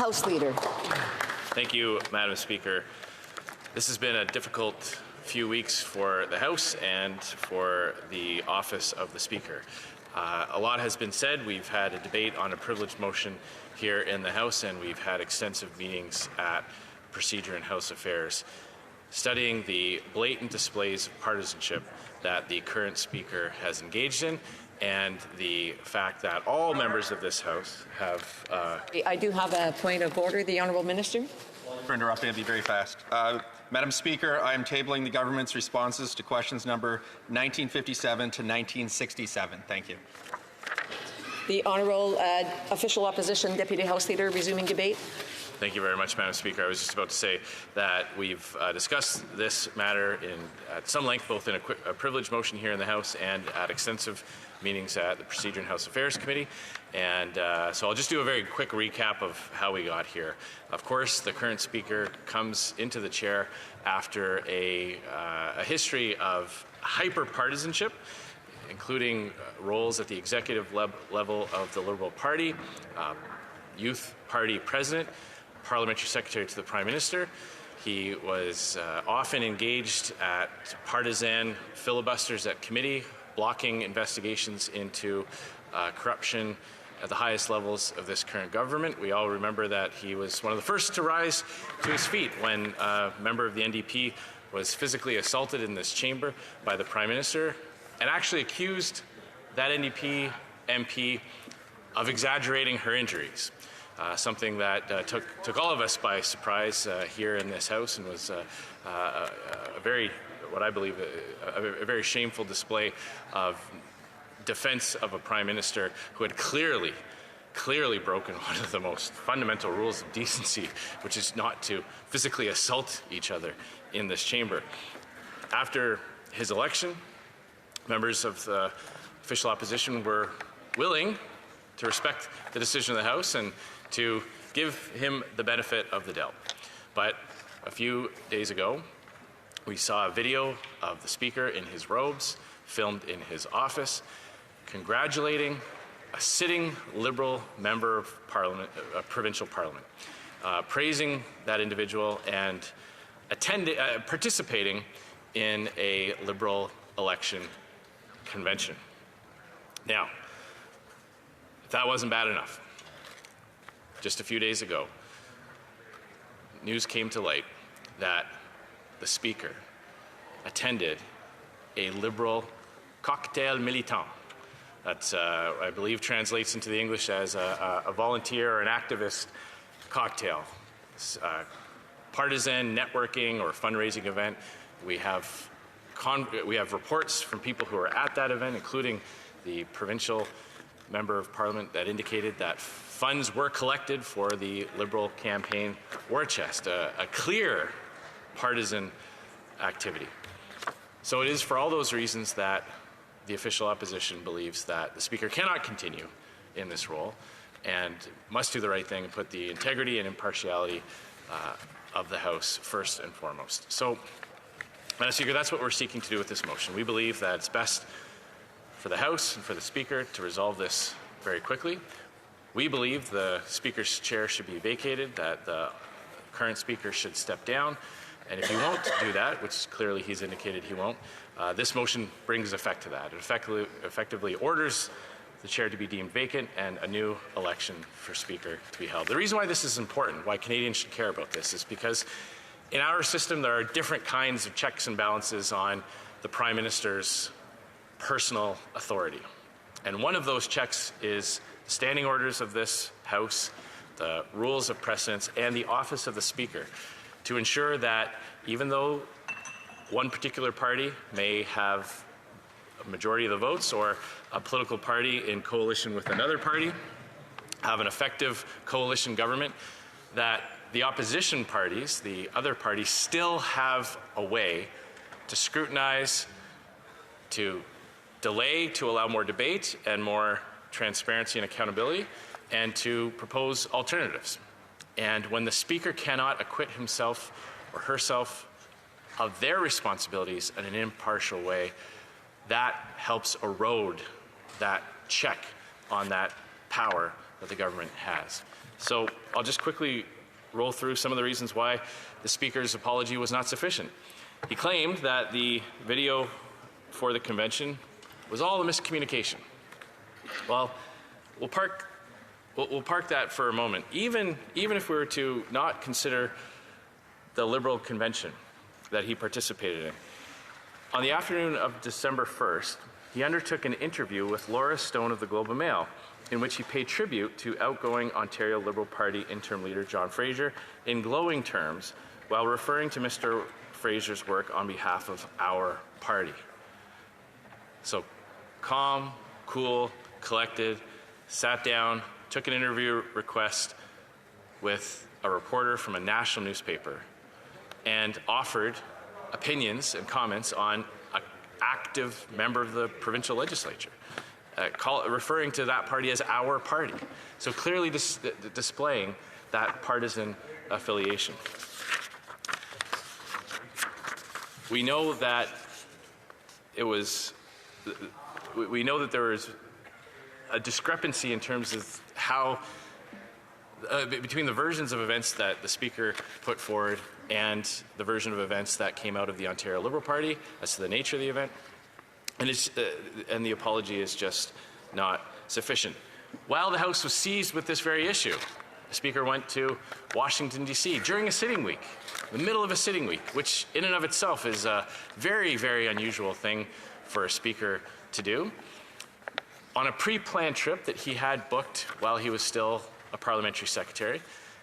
House Leader. Thank you, Madam Speaker. This has been a difficult few weeks for the House and for the office of the Speaker. A lot has been said. We've had a debate on a privileged motion here in the House, and we've had extensive meetings at Procedure and House Affairs, studying the blatant displays of partisanship that the current Speaker has engaged in, and the fact that all members of this House have... I do have a point of order. The Honourable Minister. For interrupting, I'll be very fast. Madam Speaker, I am tabling the government's responses to questions number 1957 to 1967. Thank you. The Honourable Official Opposition Deputy House Leader resuming debate. Thank you very much, Madam Speaker. I was just about to say that we've discussed this matter at some length, both in a privilege motion here in the House and at extensive meetings at the Procedure and House Affairs Committee. And so I'll just do a very quick recap of how we got here. Of course, the current Speaker comes into the chair after a history of hyper-partisanship, including roles at the executive level of the Liberal Party, Youth Party President, Parliamentary Secretary to the Prime Minister. He was often engaged at partisan filibusters at committee, blocking investigations into corruption at the highest levels of this current government. We all remember that he was one of the first to rise to his feet when a member of the NDP was physically assaulted in this chamber by the Prime Minister, and actually accused that NDP MP of exaggerating her injuries. Something that took all of us by surprise here in this House, and was a very, what I believe, a very shameful display of defense of a Prime Minister who had clearly broken one of the most fundamental rules of decency, which is not to physically assault each other in this chamber. After his election, members of the official opposition were willing to respect the decision of the House and to give him the benefit of the doubt. But a few days ago, we saw a video of the Speaker in his robes, filmed in his office, congratulating a sitting Liberal member of Parliament, provincial Parliament, praising that individual and participating in a Liberal election convention. Now, if that wasn't bad enough, just a few days ago, news came to light that the Speaker attended a Liberal cocktail militant. That, I believe, translates into the English as a volunteer or an activist cocktail. Partisan networking or fundraising event. We have reports from people who were at that event, including the provincial member of Parliament, that indicated that funds were collected for the Liberal campaign war chest, a clear partisan activity. So it is for all those reasons that the official opposition believes that the Speaker cannot continue in this role and must do the right thing and put the integrity and impartiality of the House first and foremost. So, Madam Speaker, that's what we're seeking to do with this motion. We believe that it's best for the House and for the Speaker to resolve this very quickly. We believe the Speaker's chair should be vacated, that the current Speaker should step down, and if he won't do that, which clearly he's indicated he won't, this motion brings effect to that. It effectively orders the chair to be deemed vacant and a new election for Speaker to be held. The reason why this is important, why Canadians should care about this, is because in our system there are different kinds of checks and balances on the Prime Minister's personal authority. And one of those checks is the standing orders of this House, the rules of precedence, and the office of the Speaker, to ensure that even though one particular party may have a majority of the votes, or a political party in coalition with another party have an effective coalition government, that the opposition parties, the other parties, still have a way to scrutinize, to delay, to allow more debate and more transparency and accountability, and to propose alternatives. And when the Speaker cannot acquit himself or herself of their responsibilities in an impartial way, that helps erode that check on that power that the government has. So I'll just quickly roll through some of the reasons why the Speaker's apology was not sufficient. He claimed that the video for the convention was all a miscommunication. Well, we'll park that for a moment. Even if we were to not consider the Liberal convention that he participated in, on the afternoon of December 1st, he undertook an interview with Laura Stone of the Globe and Mail, in which he paid tribute to outgoing Ontario Liberal Party interim leader John Fraser in glowing terms, while referring to Mr. Fraser's work on behalf of our party. So calm, cool, collected, sat down, took an interview request with a reporter from a national newspaper and offered opinions and comments on an active member of the provincial legislature, referring to that party as our party. So clearly displaying that partisan affiliation. We know that there was a discrepancy in terms of how between the versions of events that the Speaker put forward and the version of events that came out of the Ontario Liberal Party as to the nature of the event, and the apology is just not sufficient. While the House was seized with this very issue, the Speaker went to Washington, D.C. during a sitting week, the middle of a sitting week, which in and of itself is a very, very unusual thing for a Speaker to do, on a pre-planned trip that he had booked while he was still a parliamentary secretary.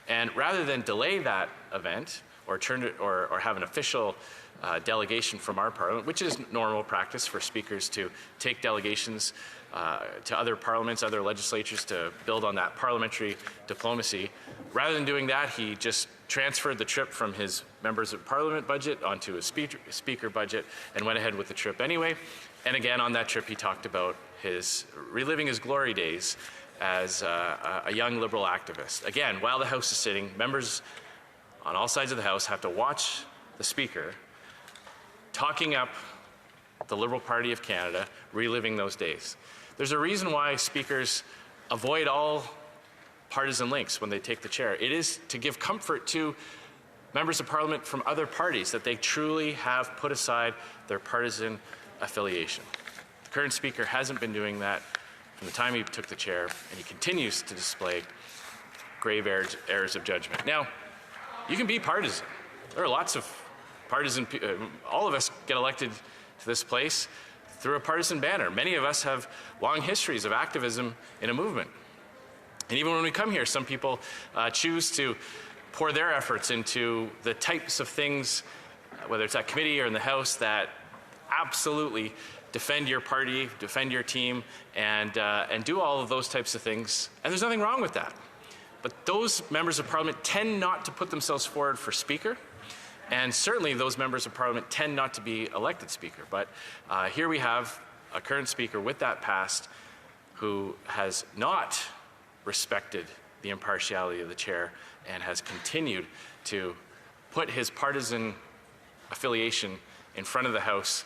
And rather than delay that event or have an official delegation from our parliament, which is normal practice for speakers to take delegations to other parliaments, other legislatures to build on that parliamentary diplomacy. Rather than doing that, he just transferred the trip from his members of parliament budget onto his speaker budget and went ahead with the trip anyway. And again, on that trip, he talked about reliving his glory days as a young Liberal activist. Again, while the House is sitting, members on all sides of the House have to watch the Speaker talking up the Liberal Party of Canada, reliving those days. There's a reason why speakers avoid all partisan links when they take the chair. It is to give comfort to members of Parliament from other parties that they truly have put aside their partisan affiliation. The current Speaker hasn't been doing that from the time he took the chair, and he continues to display grave errors of judgment. Now, you can be partisan. There are lots of partisan all of us get elected to this place through a partisan banner. Many of us have long histories of activism in a movement. And even when we come here, some people choose to pour their efforts into the types of things, whether it's at committee or in the House, that absolutely defend your party, defend your team, and do all of those types of things. And there's nothing wrong with that. But those members of Parliament tend not to put themselves forward for Speaker. And certainly those members of Parliament tend not to be elected Speaker. But here we have a current Speaker with that past who has not respected the impartiality of the chair and has continued to put his partisan affiliation in front of the House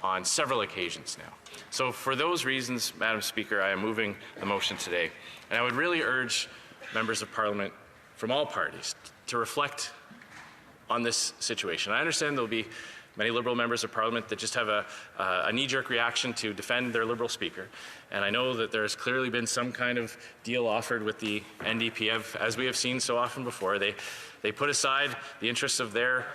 on several occasions now. So for those reasons, Madam Speaker, I am moving the motion today. And I would really urge members of Parliament from all parties to reflect on this situation. I understand there'll be many Liberal members of Parliament that just have a knee-jerk reaction to defend their Liberal Speaker. And I know that there's clearly been some kind of deal offered with the NDP, as we have seen so often before. They put aside the interests of the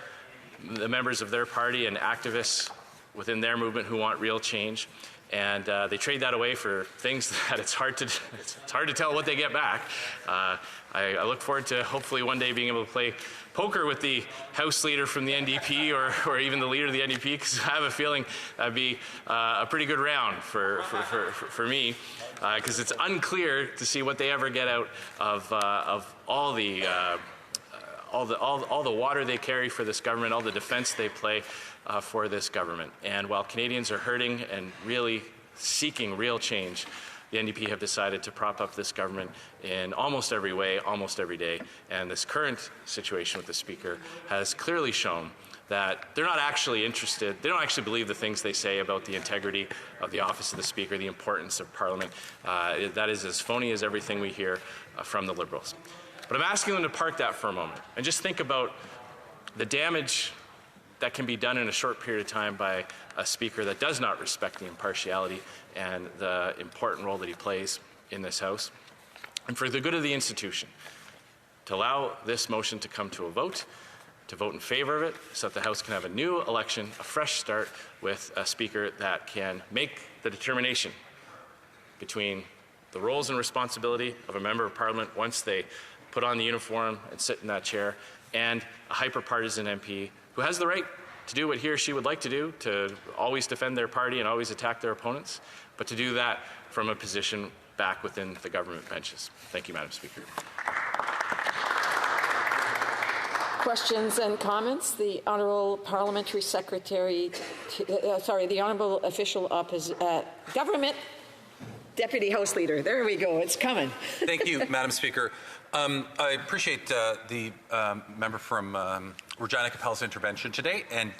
members of their party and activists within their movement who want real change. And they trade that away for things that it's hard to tell what they get back. I look forward to hopefully one day being able to play poker with the House leader from the NDP or even the leader of the NDP, because I have a feeling that'd be a pretty good round for me, because it's unclear to see what they ever get out of all the water they carry for this government, all the defense they play for this government. And while Canadians are hurting and really seeking real change, the NDP have decided to prop up this government in almost every way, almost every day. And this current situation with the Speaker has clearly shown that they're not actually interested, they don't actually believe the things they say about the integrity of the office of the Speaker, the importance of Parliament. That is as phony as everything we hear from the Liberals. But I'm asking them to park that for a moment and just think about the damage that can be done in a short period of time by a speaker that does not respect the impartiality and the important role that he plays in this House. And for the good of the institution, to allow this motion to come to a vote, to vote in favor of it, so that the House can have a new election, a fresh start with a speaker that can make the determination between the roles and responsibility of a member of Parliament once they put on the uniform and sit in that chair, and a hyper-partisan MP who has the right to do what he or she would like to do, to always defend their party and always attack their opponents, but to do that from a position back within the government benches. Thank you, Madam Speaker. Questions and comments? The Honourable Parliamentary Secretary, the Honourable Official Government Deputy House Leader. There we go. It's coming. Thank you, Madam Speaker. I appreciate the member from Regina Capel's intervention today and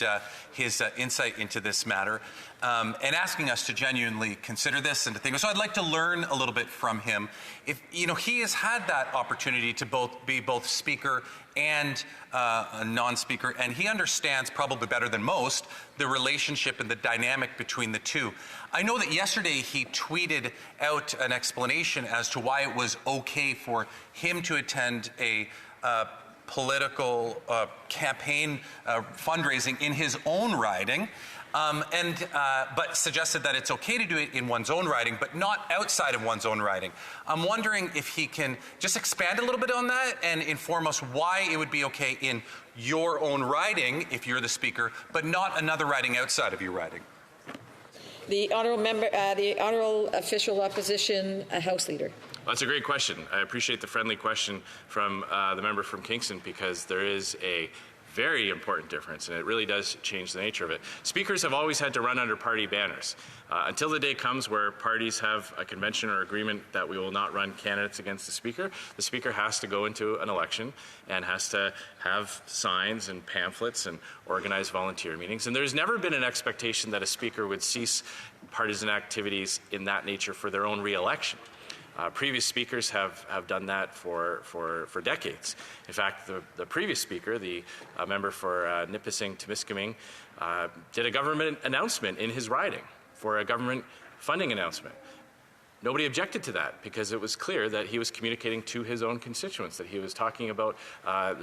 his insight into this matter and asking us to genuinely consider this and to think. So I'd like to learn a little bit from him. If he has had that opportunity to be both speaker and a non-speaker, and he understands probably better than most the relationship and the dynamic between the two. I know that yesterday he tweeted out an explanation as to why it was okay for him to attend a political campaign fundraising in his own riding, but suggested that it's okay to do it in one's own riding, but not outside of one's own riding. I'm wondering if he can just expand a little bit on that and inform us why it would be okay in your own riding, if you're the speaker, but not another riding outside of your riding. The Honourable Official Opposition House Leader. That's a great question. I appreciate the friendly question from the member from Kingston, because there is a very important difference, and it really does change the nature of it. Speakers have always had to run under party banners until the day comes where parties have a convention or agreement that we will not run candidates against the Speaker. The Speaker has to go into an election and has to have signs and pamphlets and organize volunteer meetings. And there's never been an expectation that a Speaker would cease partisan activities in that nature for their own re-election. Previous speakers have done that for decades. In fact, the previous speaker, the member for Nipissing-Temiskaming, did a government announcement in his riding for a government funding announcement. Nobody objected to that because it was clear that he was communicating to his own constituents, that he was talking about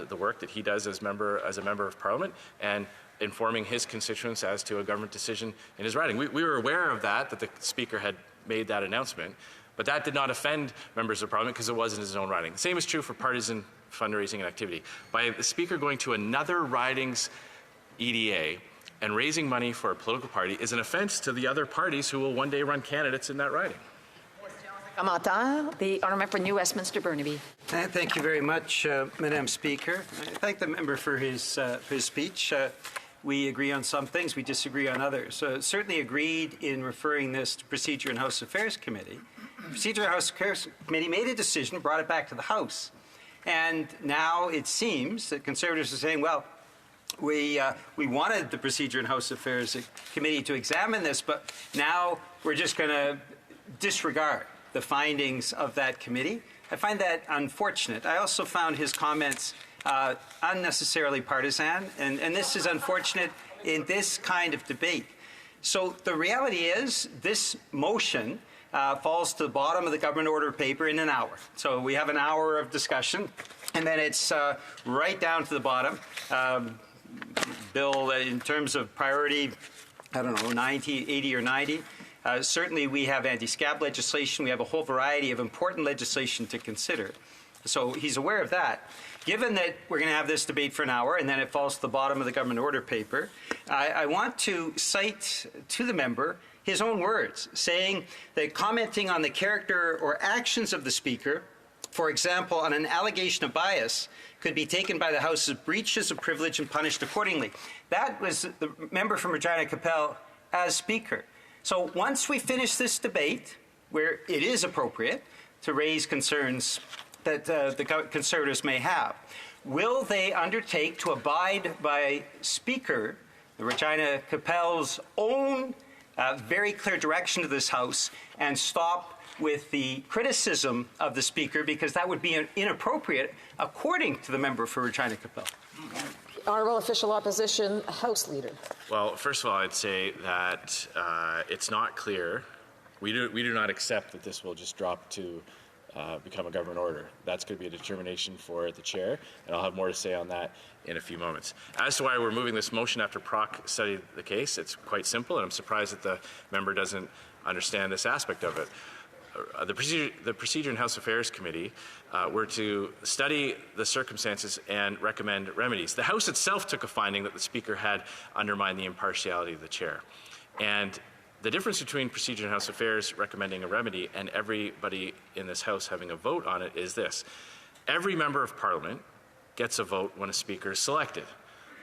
the work that he does as a member of Parliament and informing his constituents as to a government decision in his riding. We were aware of that the Speaker had made that announcement. But that did not offend members of Parliament because it wasn't his own riding. The same is true for partisan fundraising and activity. By the Speaker going to another riding's EDA and raising money for a political party is an offence to the other parties who will one day run candidates in that riding. The Honourable for New Westminster Burnaby. Thank you very much, Madam Speaker. I thank the member for his speech. We agree on some things, we disagree on others. Certainly agreed in referring this to Procedure and House Affairs Committee. Procedure and House Affairs Committee made a decision, brought it back to the House. And now it seems that Conservatives are saying, well, we wanted the Procedure and House Affairs Committee to examine this, but now we're just going to disregard the findings of that committee. I find that unfortunate. I also found his comments unnecessarily partisan, and this is unfortunate in this kind of debate. So the reality is this motion falls to the bottom of the government order paper in an hour. So we have an hour of discussion, and then it's right down to the bottom. Bill, in terms of priority, I don't know, 90, 80 or 90. Certainly we have anti-scab legislation. We have a whole variety of important legislation to consider. So he's aware of that. Given that we're going to have this debate for an hour and then it falls to the bottom of the government order paper, I want to cite to the member his own words, saying that commenting on the character or actions of the Speaker, for example, on an allegation of bias, could be taken by the House as breaches of privilege and punished accordingly. That was the member from Regina Capel as Speaker. So once we finish this debate, where it is appropriate to raise concerns that the Conservatives may have, will they undertake to abide by Speaker Regina Capel's own very clear direction to this House and stop with the criticism of the Speaker, because that would be inappropriate, according to the member for Regina Capel. Honourable Official Opposition House Leader. Well, first of all, I'd say that it's not clear. We do not accept that this will just drop to become a government order. That's going to be a determination for the chair, and I'll have more to say on that in a few moments. As to why we're moving this motion after Proc studied the case, it's quite simple, and I'm surprised that the member doesn't understand this aspect of it. The Procedure and House Affairs Committee were to study the circumstances and recommend remedies. The House itself took a finding that the Speaker had undermined the impartiality of the chair. And the difference between Procedure and House Affairs recommending a remedy and everybody in this House having a vote on it is this. Every member of Parliament gets a vote when a Speaker is selected.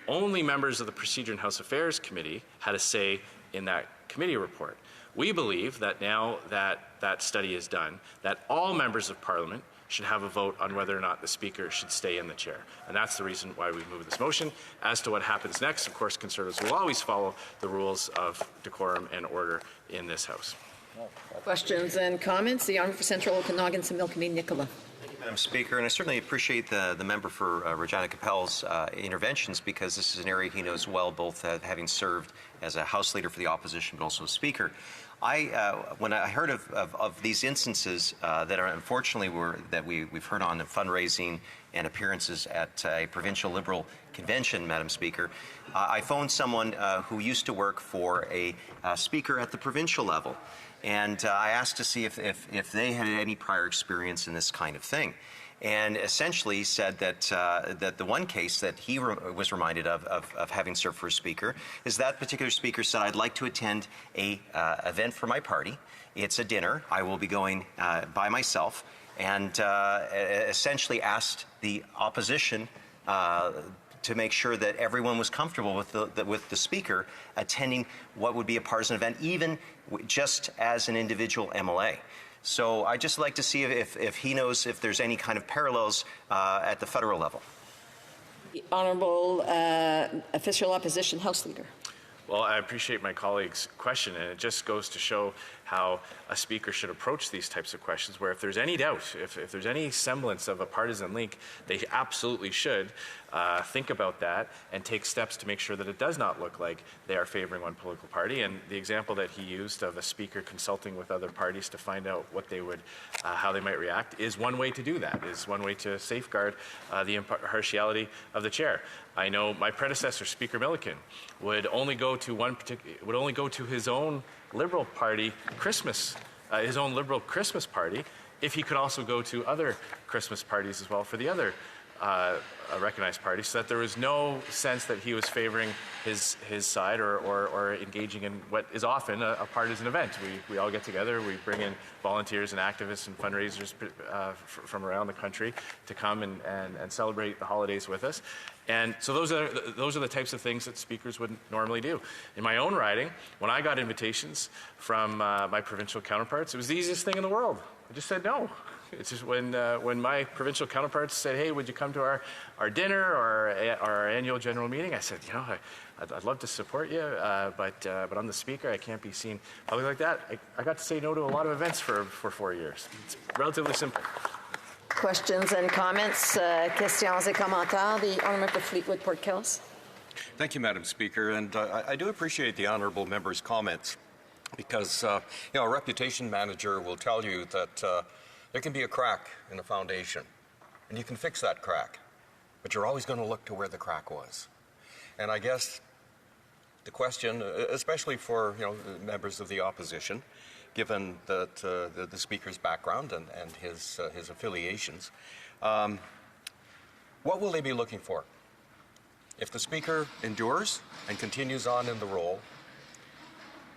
Only members of the Procedure and House Affairs Committee had a say in that committee report. We believe that now that that study is done, that all members of Parliament should have a vote on whether or not the Speaker should stay in the chair. And that's the reason why we moved this motion. As to what happens next, of course, Conservatives will always follow the rules of decorum and order in this House. Questions and comments? The Honourable for Central Okanagan, Similkameen, Nicola. Madam Speaker, and I certainly appreciate the member for Regina Capel's interventions, because this is an area he knows well, both having served as a House Leader for the Opposition but also Speaker. When I heard of these instances that are unfortunately we've heard on fundraising and appearances at a provincial Liberal convention, Madam Speaker, I phoned someone who used to work for a Speaker at the provincial level. And I asked to see if they had any prior experience in this kind of thing. And essentially said that that the one case that he was reminded of having served for a Speaker is that particular Speaker said, I'd like to attend a event for my party. It's a dinner. I will be going by myself, and essentially asked the opposition to make sure that everyone was comfortable with the Speaker attending what would be a partisan event, even just as an individual MLA. So I'd just like to see if he knows if there's any kind of parallels at the federal level. The Honourable Official Opposition House Leader. Well, I appreciate my colleague's question, and it just goes to show how a Speaker should approach these types of questions, where if there's any doubt, if there's any semblance of a partisan link, they absolutely should think about that and take steps to make sure that it does not look like they are favoring one political party. And the example that he used of a Speaker consulting with other parties to find out what they would, how they might react, is one way to do that, is one way to safeguard the impartiality of the chair. I know my predecessor, Speaker Milliken, would only go to his own Liberal Party Christmas, his own Liberal Christmas party, if he could also go to other Christmas parties as well for the other recognized parties, so that there was no sense that he was favoring his side or engaging in what is often a partisan event. We all get together, we bring in volunteers and activists and fundraisers from around the country to come and celebrate the holidays with us. And so those are the types of things that Speakers would normally do. In my own riding, when I got invitations from my provincial counterparts, it was the easiest thing in the world. I just said no. It's just when my provincial counterparts said, hey, would you come to our dinner or our annual general meeting? I said, you know, I'd love to support you, but I'm the Speaker. I can't be seen publicly like that. I got to say no to a lot of events for 4 years. It's relatively simple. Questions and comments? Questions et commentaires. The Honourable Fleetwood Port Kells. Thank you, Madam Speaker, and I do appreciate the honourable member's comments, because you know, a reputation manager will tell you that there can be a crack in a foundation, and you can fix that crack, but you're always going to look to where the crack was. And I guess the question, especially for members of the opposition, given that the Speaker's background and his affiliations, what will they be looking for? If the Speaker endures and continues on in the role,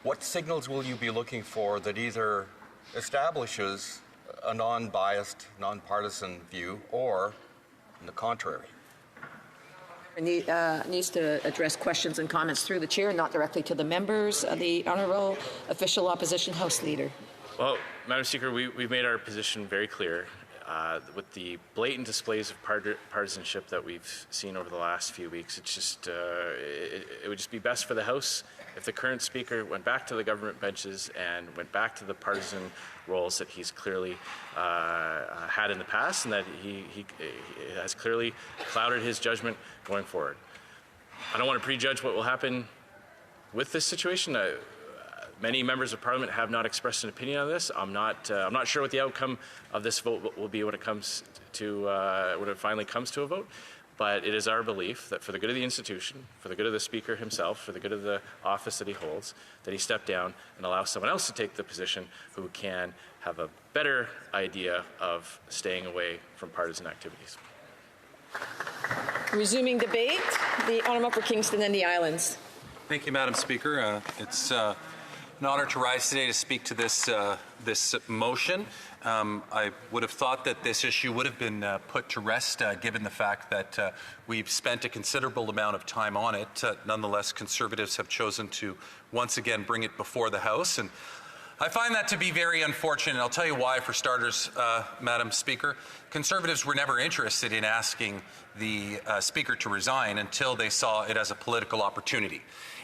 what signals will you be looking for that either establishes a non-biased, non-partisan view, or the contrary? Needs to address questions and comments through the chair, not directly to the members. The Honourable Official Opposition House Leader. Well, Madam Speaker, we've made our position very clear. with the blatant displays of partisanship that we've seen over the last few weeks, it's just it would just be best for the House if the current Speaker went back to the government benches and went back to the partisan roles that he's clearly had in the past, and that he has clearly clouded his judgment going forward. I don't want to prejudge what will happen with this situation. Many members of Parliament have not expressed an opinion on this. I'm not sure what the outcome of this vote will be when it comes to when it finally comes to a vote. But it is our belief that for the good of the institution, for the good of the Speaker himself, for the good of the office that he holds, that he step down and allow someone else to take the position who can have a better idea of staying away from partisan activities. Resuming debate, the honourable for Kingston and the Islands. Thank you, Madam Speaker. It's an honor to rise today to speak to this motion. I would have thought that this issue would have been put to rest given the fact that we've spent a considerable amount of time on it. Nonetheless, Conservatives have chosen to once again bring it before the House, and I find that to be very unfortunate, and I'll tell you why. For starters, Madam Speaker, Conservatives were never interested in asking the Speaker to resign until they saw it as a political opportunity.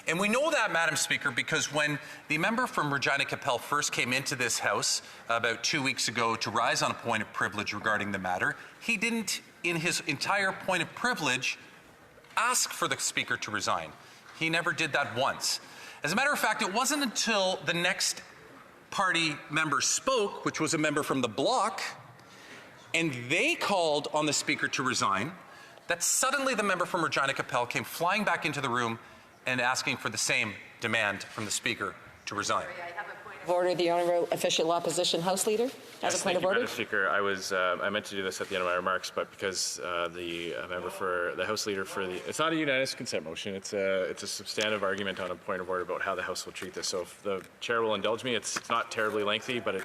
And we know that, Madam Speaker, because when the member from Regina Capel first came into this House about 2 weeks ago to rise on a point of privilege regarding the matter, he didn't, in his entire point of privilege, ask for the Speaker to resign. He never did that once. As a matter of fact, it wasn't until the next party member spoke, which was a member from the Bloc, and they called on the Speaker to resign, that suddenly the member from Regina Capel came flying back into the room and asking for the same demand from the Speaker to resign. Order, the Honourable Official Opposition House Leader has a point of order. Madam Speaker, I meant to do this at the end of my remarks, but because the member for the House Leader for the, it's not a unanimous consent motion. It's a substantive argument on a point of order about how the House will treat this. So if the Chair will indulge me, it's not terribly lengthy, but it.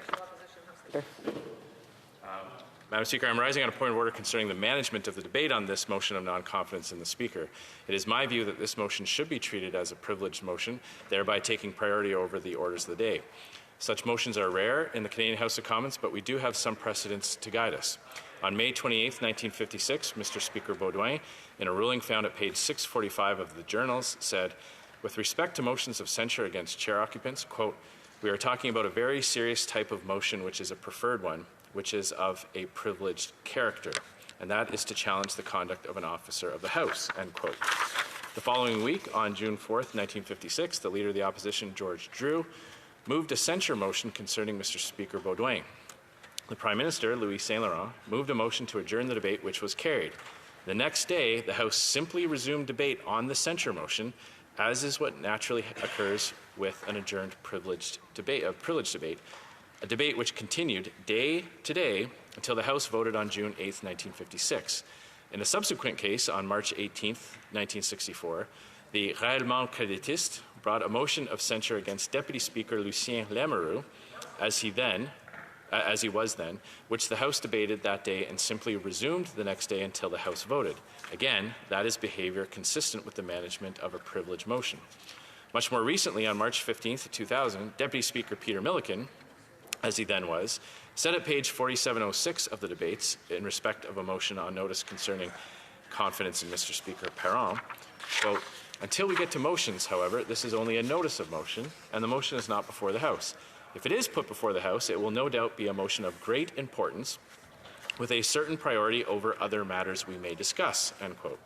Madam Speaker, I'm rising on a point of order concerning the management of the debate on this motion of non-confidence in the Speaker. It is my view that this motion should be treated as a privileged motion, thereby taking priority over the orders of the day. Such motions are rare in the Canadian House of Commons, but we do have some precedents to guide us. On May 28, 1956, Mr. Speaker Beaudoin, in a ruling found at page 645 of the journals, said, with respect to motions of censure against chair occupants, quote, we are talking about a very serious type of motion which is a preferred one, which is of a privileged character, and that is to challenge the conduct of an officer of the House, end quote. The following week, on June 4th, 1956, the Leader of the Opposition, George Drew, moved a censure motion concerning Mr. Speaker Beaudoin. The Prime Minister, Louis Saint Laurent, moved a motion to adjourn the debate, which was carried. The next day, the House simply resumed debate on the censure motion, as is what naturally occurs with an adjourned privileged debate, a debate which continued day to day until the House voted on June 8, 1956. In a subsequent case, on March 18, 1964, the Réellement Créditiste brought a motion of censure against Deputy Speaker Lucien Lamoureux, as he was then, which the House debated that day and simply resumed the next day until the House voted. Again, that is behavior consistent with the management of a privilege motion. Much more recently, on March 15, 2000, Deputy Speaker Peter Milliken, as he then was, said at page 4706 of the debates, in respect of a motion on notice concerning confidence in Mr. Speaker Perron, quote, until we get to motions, however, this is only a notice of motion, and the motion is not before the House. If it is put before the House, it will no doubt be a motion of great importance with a certain priority over other matters we may discuss, end quote.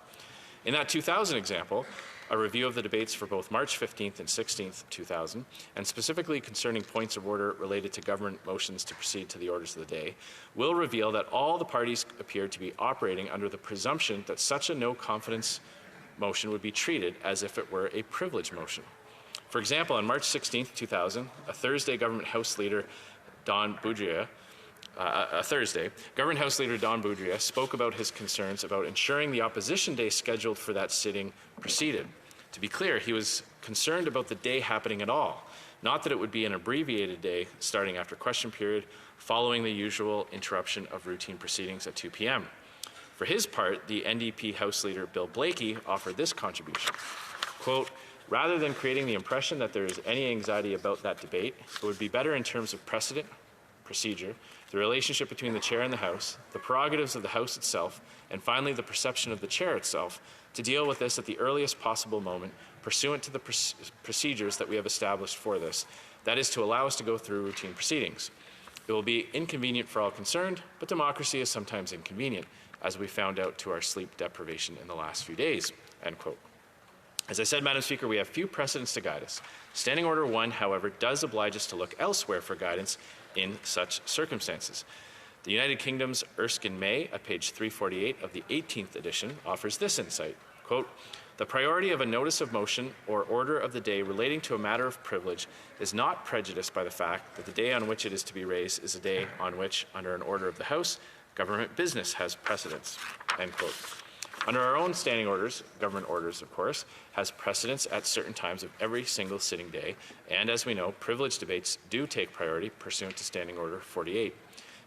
In that 2000 example, a review of the debates for both March 15th and 16th, 2000, and specifically concerning points of order related to government motions to proceed to the orders of the day, will reveal that all the parties appeared to be operating under the presumption that such a no-confidence motion would be treated as if it were a privilege motion. For example, on March 16th, 2000, a Thursday, Government House Leader Don Boudria spoke about his concerns about ensuring the opposition day scheduled for that sitting proceeded. To be clear, he was concerned about the day happening at all, not that it would be an abbreviated day starting after question period, following the usual interruption of routine proceedings at 2 p.m. For his part, the NDP House Leader Bill Blakey offered this contribution, quote, rather than creating the impression that there is any anxiety about that debate, it would be better in terms of precedent, procedure, the relationship between the chair and the House, the prerogatives of the House itself, and finally the perception of the chair itself, to deal with this at the earliest possible moment, pursuant to the procedures that we have established for this. That is to allow us to go through routine proceedings. It will be inconvenient for all concerned, but democracy is sometimes inconvenient, as we found out to our sleep deprivation in the last few days." End quote. As I said, Madam Speaker, we have few precedents to guide us. Standing Order 1, however, does oblige us to look elsewhere for guidance in such circumstances. The United Kingdom's Erskine May, at page 348 of the 18th edition, offers this insight, quote, "The priority of a notice of motion or order of the day relating to a matter of privilege is not prejudiced by the fact that the day on which it is to be raised is a day on which, under an order of the House, government business has precedence." End quote. Under our own standing orders, government orders, of course, has precedence at certain times of every single sitting day, and as we know, privilege debates do take priority pursuant to Standing Order 48.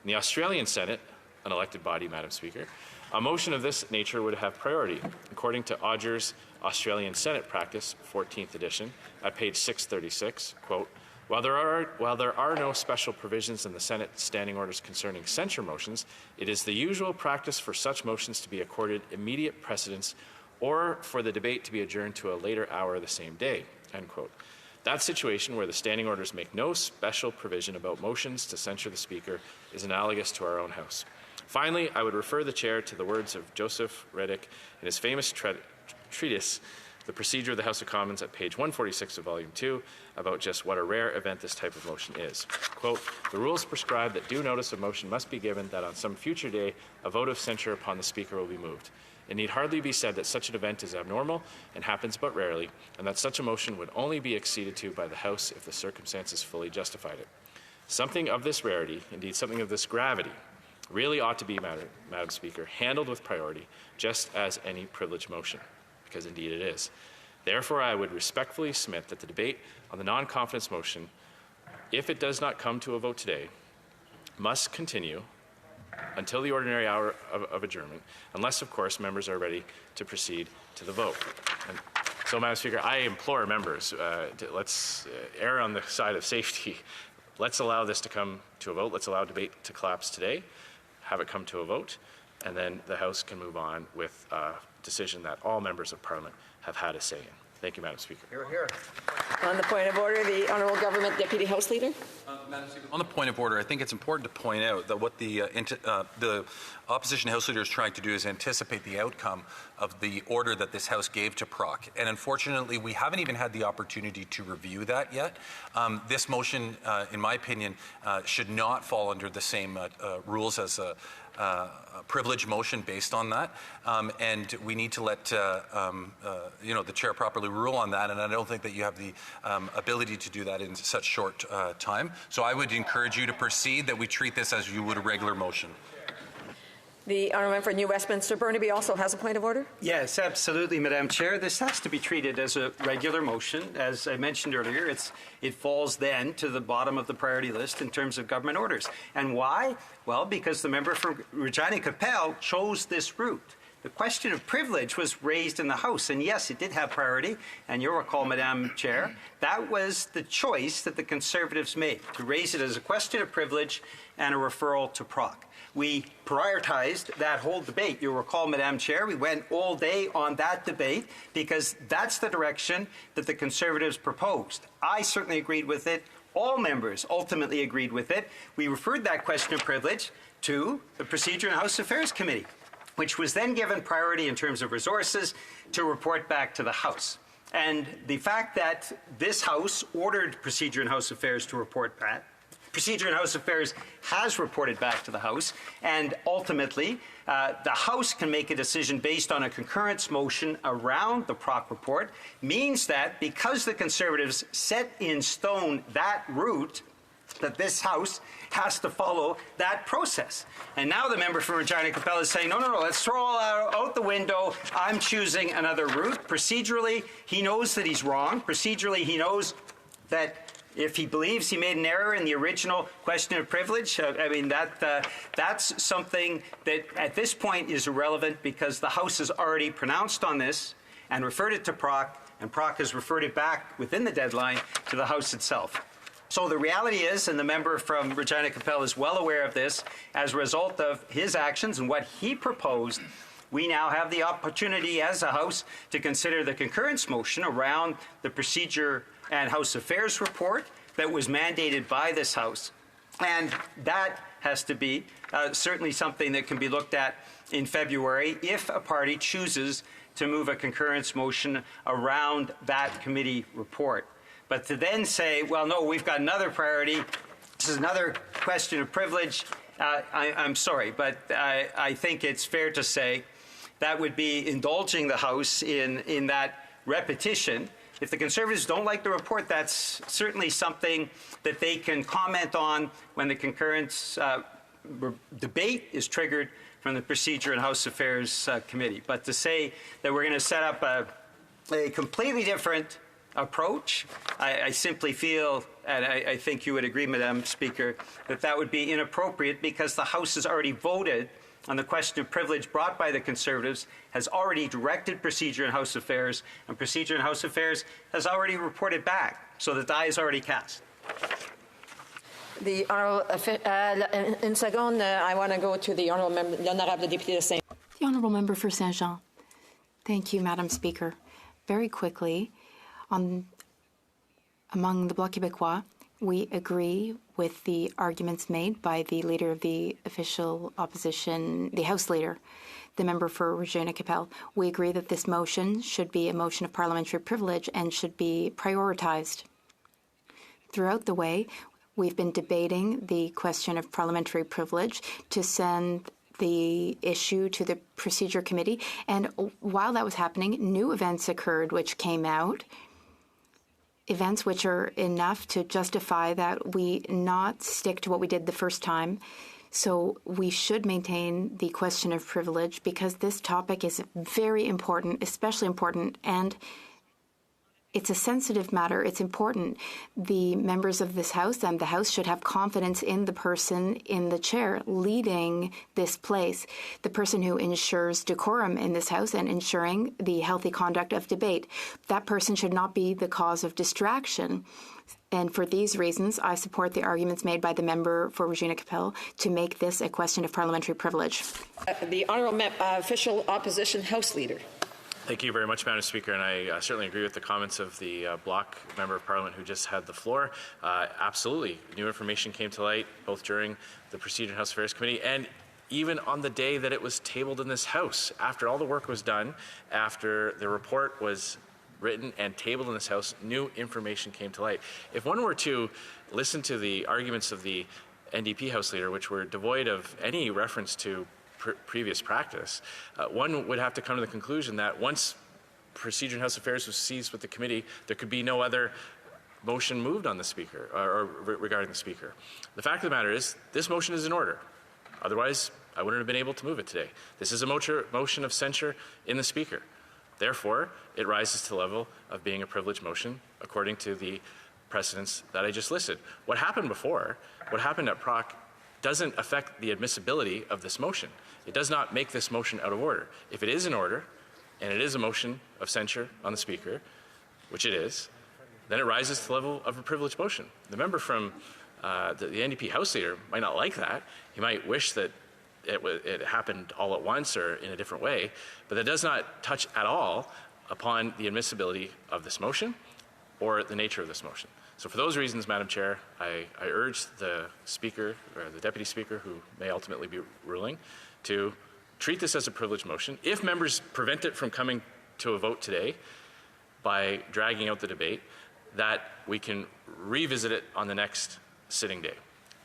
In the Australian Senate, an elected body, Madam Speaker, a motion of this nature would have priority. According to Odger's Australian Senate Practice, 14th edition, at page 636, quote, While there are no special provisions in the Senate standing orders concerning censure motions, it is the usual practice for such motions to be accorded immediate precedence or for the debate to be adjourned to a later hour the same day." End quote. That situation, where the standing orders make no special provision about motions to censure the Speaker, is analogous to our own House. Finally, I would refer the Chair to the words of Joseph Reddick in his famous treatise, The Procedure of the House of Commons, at page 146 of Volume 2, about just what a rare event this type of motion is. Quote, "The rules prescribe that due notice of motion must be given that on some future day a vote of censure upon the Speaker will be moved. It need hardly be said that such an event is abnormal and happens but rarely, and that such a motion would only be acceded to by the House if the circumstances fully justified it. Something of this rarity, indeed something of this gravity, really ought to be, Madam Speaker, handled with priority, just as any privileged motion, because indeed it is. Therefore, I would respectfully submit that the debate on the non-confidence motion, if it does not come to a vote today, must continue until the ordinary hour of adjournment, unless, of course, members are ready to proceed to the vote." And so, Madam Speaker, I implore members, let's err on the side of safety. Let's allow this to come to a vote. Let's allow debate to collapse today, have it come to a vote, and then the House can move on with a decision that all members of Parliament have had a say in. Thank you, Madam Speaker. Hear, hear. On the point of order, the Honourable Government Deputy House Leader. Madam Speaker, on the point of order, I think it's important to point out that what the opposition House Leader is trying to do is anticipate the outcome of the order that this House gave to Proc. And unfortunately, we haven't even had the opportunity to review that yet. This motion, in my opinion, should not fall under the same rules as a privilege motion based on that, and we need to let the chair properly rule on that, and I don't think that you have the ability to do that in such short time. So I would encourage you to proceed that we treat this as you would a regular motion. The Honourable Member for New Westminster Burnaby also has a point of order. Yes, absolutely, Madam Chair. This has to be treated as a regular motion. As I mentioned earlier, it falls then to the bottom of the priority list in terms of government orders. And why? Well, because the member for Regina Capel chose this route. The question of privilege was raised in the House, and yes, it did have priority, and you'll recall, Madam Chair, that was the choice that the Conservatives made, to raise it as a question of privilege and a referral to Proc. We prioritized that whole debate. You'll recall, Madam Chair, we went all day on that debate because that's the direction that the Conservatives proposed. I certainly agreed with it. All members ultimately agreed with it. We referred that question of privilege to the Procedure and House Affairs Committee, which was then given priority in terms of resources to report back to the House. And the fact that this House ordered Procedure and House Affairs to report back, Procedure and House Affairs has reported back to the House, and ultimately the House can make a decision based on a concurrence motion around the Proc report, means that because the Conservatives set in stone that route, that this House has to follow that process. And now the member for Regina Capel is saying, no, let's throw all out the window. I'm choosing another route. Procedurally, he knows that he's wrong. Procedurally, he knows that if he believes he made an error in the original question of privilege, that's something that at this point is irrelevant because the House has already pronounced on this and referred it to Proc, and Proc has referred it back within the deadline to the House itself. So the reality is, and the member from Regina Capel is well aware of this, as a result of his actions and what he proposed, we now have the opportunity as a House to consider the concurrence motion around the Procedure and House Affairs report that was mandated by this House. And that has to be certainly something that can be looked at in February if a party chooses to move a concurrence motion around that committee report. But to then say, well, no, we've got another priority, this is another question of privilege, I'm sorry, but I think it's fair to say that would be indulging the House in that repetition. If the Conservatives don't like the report, that's certainly something that they can comment on when the concurrence debate is triggered from the Procedure and House Affairs Committee. But to say that we're going to set up a completely different approach, I simply feel, and I think you would agree, Madam Speaker, that that would be inappropriate because the House has already voted on the question of privilege brought by the Conservatives, has already directed Procedure and House Affairs, and Procedure and House Affairs has already reported back. So the die is already cast. The honourable, in second, I want to go to the honourable member, l'honorable député de Saint. The honourable member for Saint-Jean. Thank you, Madam Speaker. Very quickly, among the Bloc Québécois, we agree with the arguments made by the leader of the official opposition, the House Leader, the member for Regina Capel. We agree that this motion should be a motion of parliamentary privilege and should be prioritized. Throughout the way, we've been debating the question of parliamentary privilege to send the issue to the Procedure Committee. And while that was happening, new events occurred which came out, events which are enough to justify that we not stick to what we did the first time. So we should maintain the question of privilege because this topic is very important, especially important, and it's a sensitive matter. It's important. The members of this House and the House should have confidence in the person in the chair leading this place, the person who ensures decorum in this House and ensuring the healthy conduct of debate. That person should not be the cause of distraction. And for these reasons, I support the arguments made by the member for Regina Capel to make this a question of parliamentary privilege. The honourable official opposition House Leader. Thank you very much, Madam Speaker, and I certainly agree with the comments of the Bloc Member of Parliament who just had the floor. Absolutely, new information came to light both during the Procedure and House Affairs Committee and even on the day that it was tabled in this House. After all the work was done, after the report was written and tabled in this House, new information came to light. If one were to listen to the arguments of the NDP House Leader, which were devoid of any reference to previous practice, one would have to come to the conclusion that once Procedure and House Affairs was seized with the committee, there could be no other motion moved on the Speaker or regarding the Speaker. The fact of the matter is, this motion is in order. Otherwise, I wouldn't have been able to move it today. This is a motion of censure in the Speaker. Therefore, it rises to the level of being a privileged motion according to the precedents that I just listed. What happened before, what happened at Proc, doesn't affect the admissibility of this motion. It does not make this motion out of order. If it is in order, and it is a motion of censure on the Speaker, which it is, then it rises to the level of a privileged motion. The member from the NDP House Leader might not like that. He might wish that it happened all at once or in a different way, but that does not touch at all upon the admissibility of this motion or the nature of this motion. So for those reasons, Madam Chair, I urge the Speaker, or the Deputy Speaker, who may ultimately be ruling, to treat this as a privileged motion. If members prevent it from coming to a vote today by dragging out the debate, that we can revisit it on the next sitting day.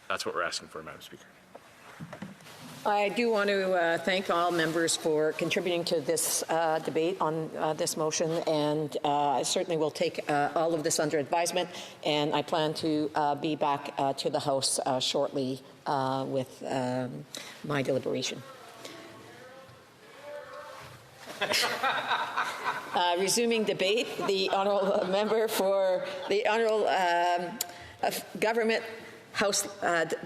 That's what we're asking for, Madam Speaker. I do want to thank all members for contributing to this debate on this motion, and I certainly will take all of this under advisement, and I plan to be back to the House shortly with my deliberation. Resuming debate, the honourable member for the honourable government House,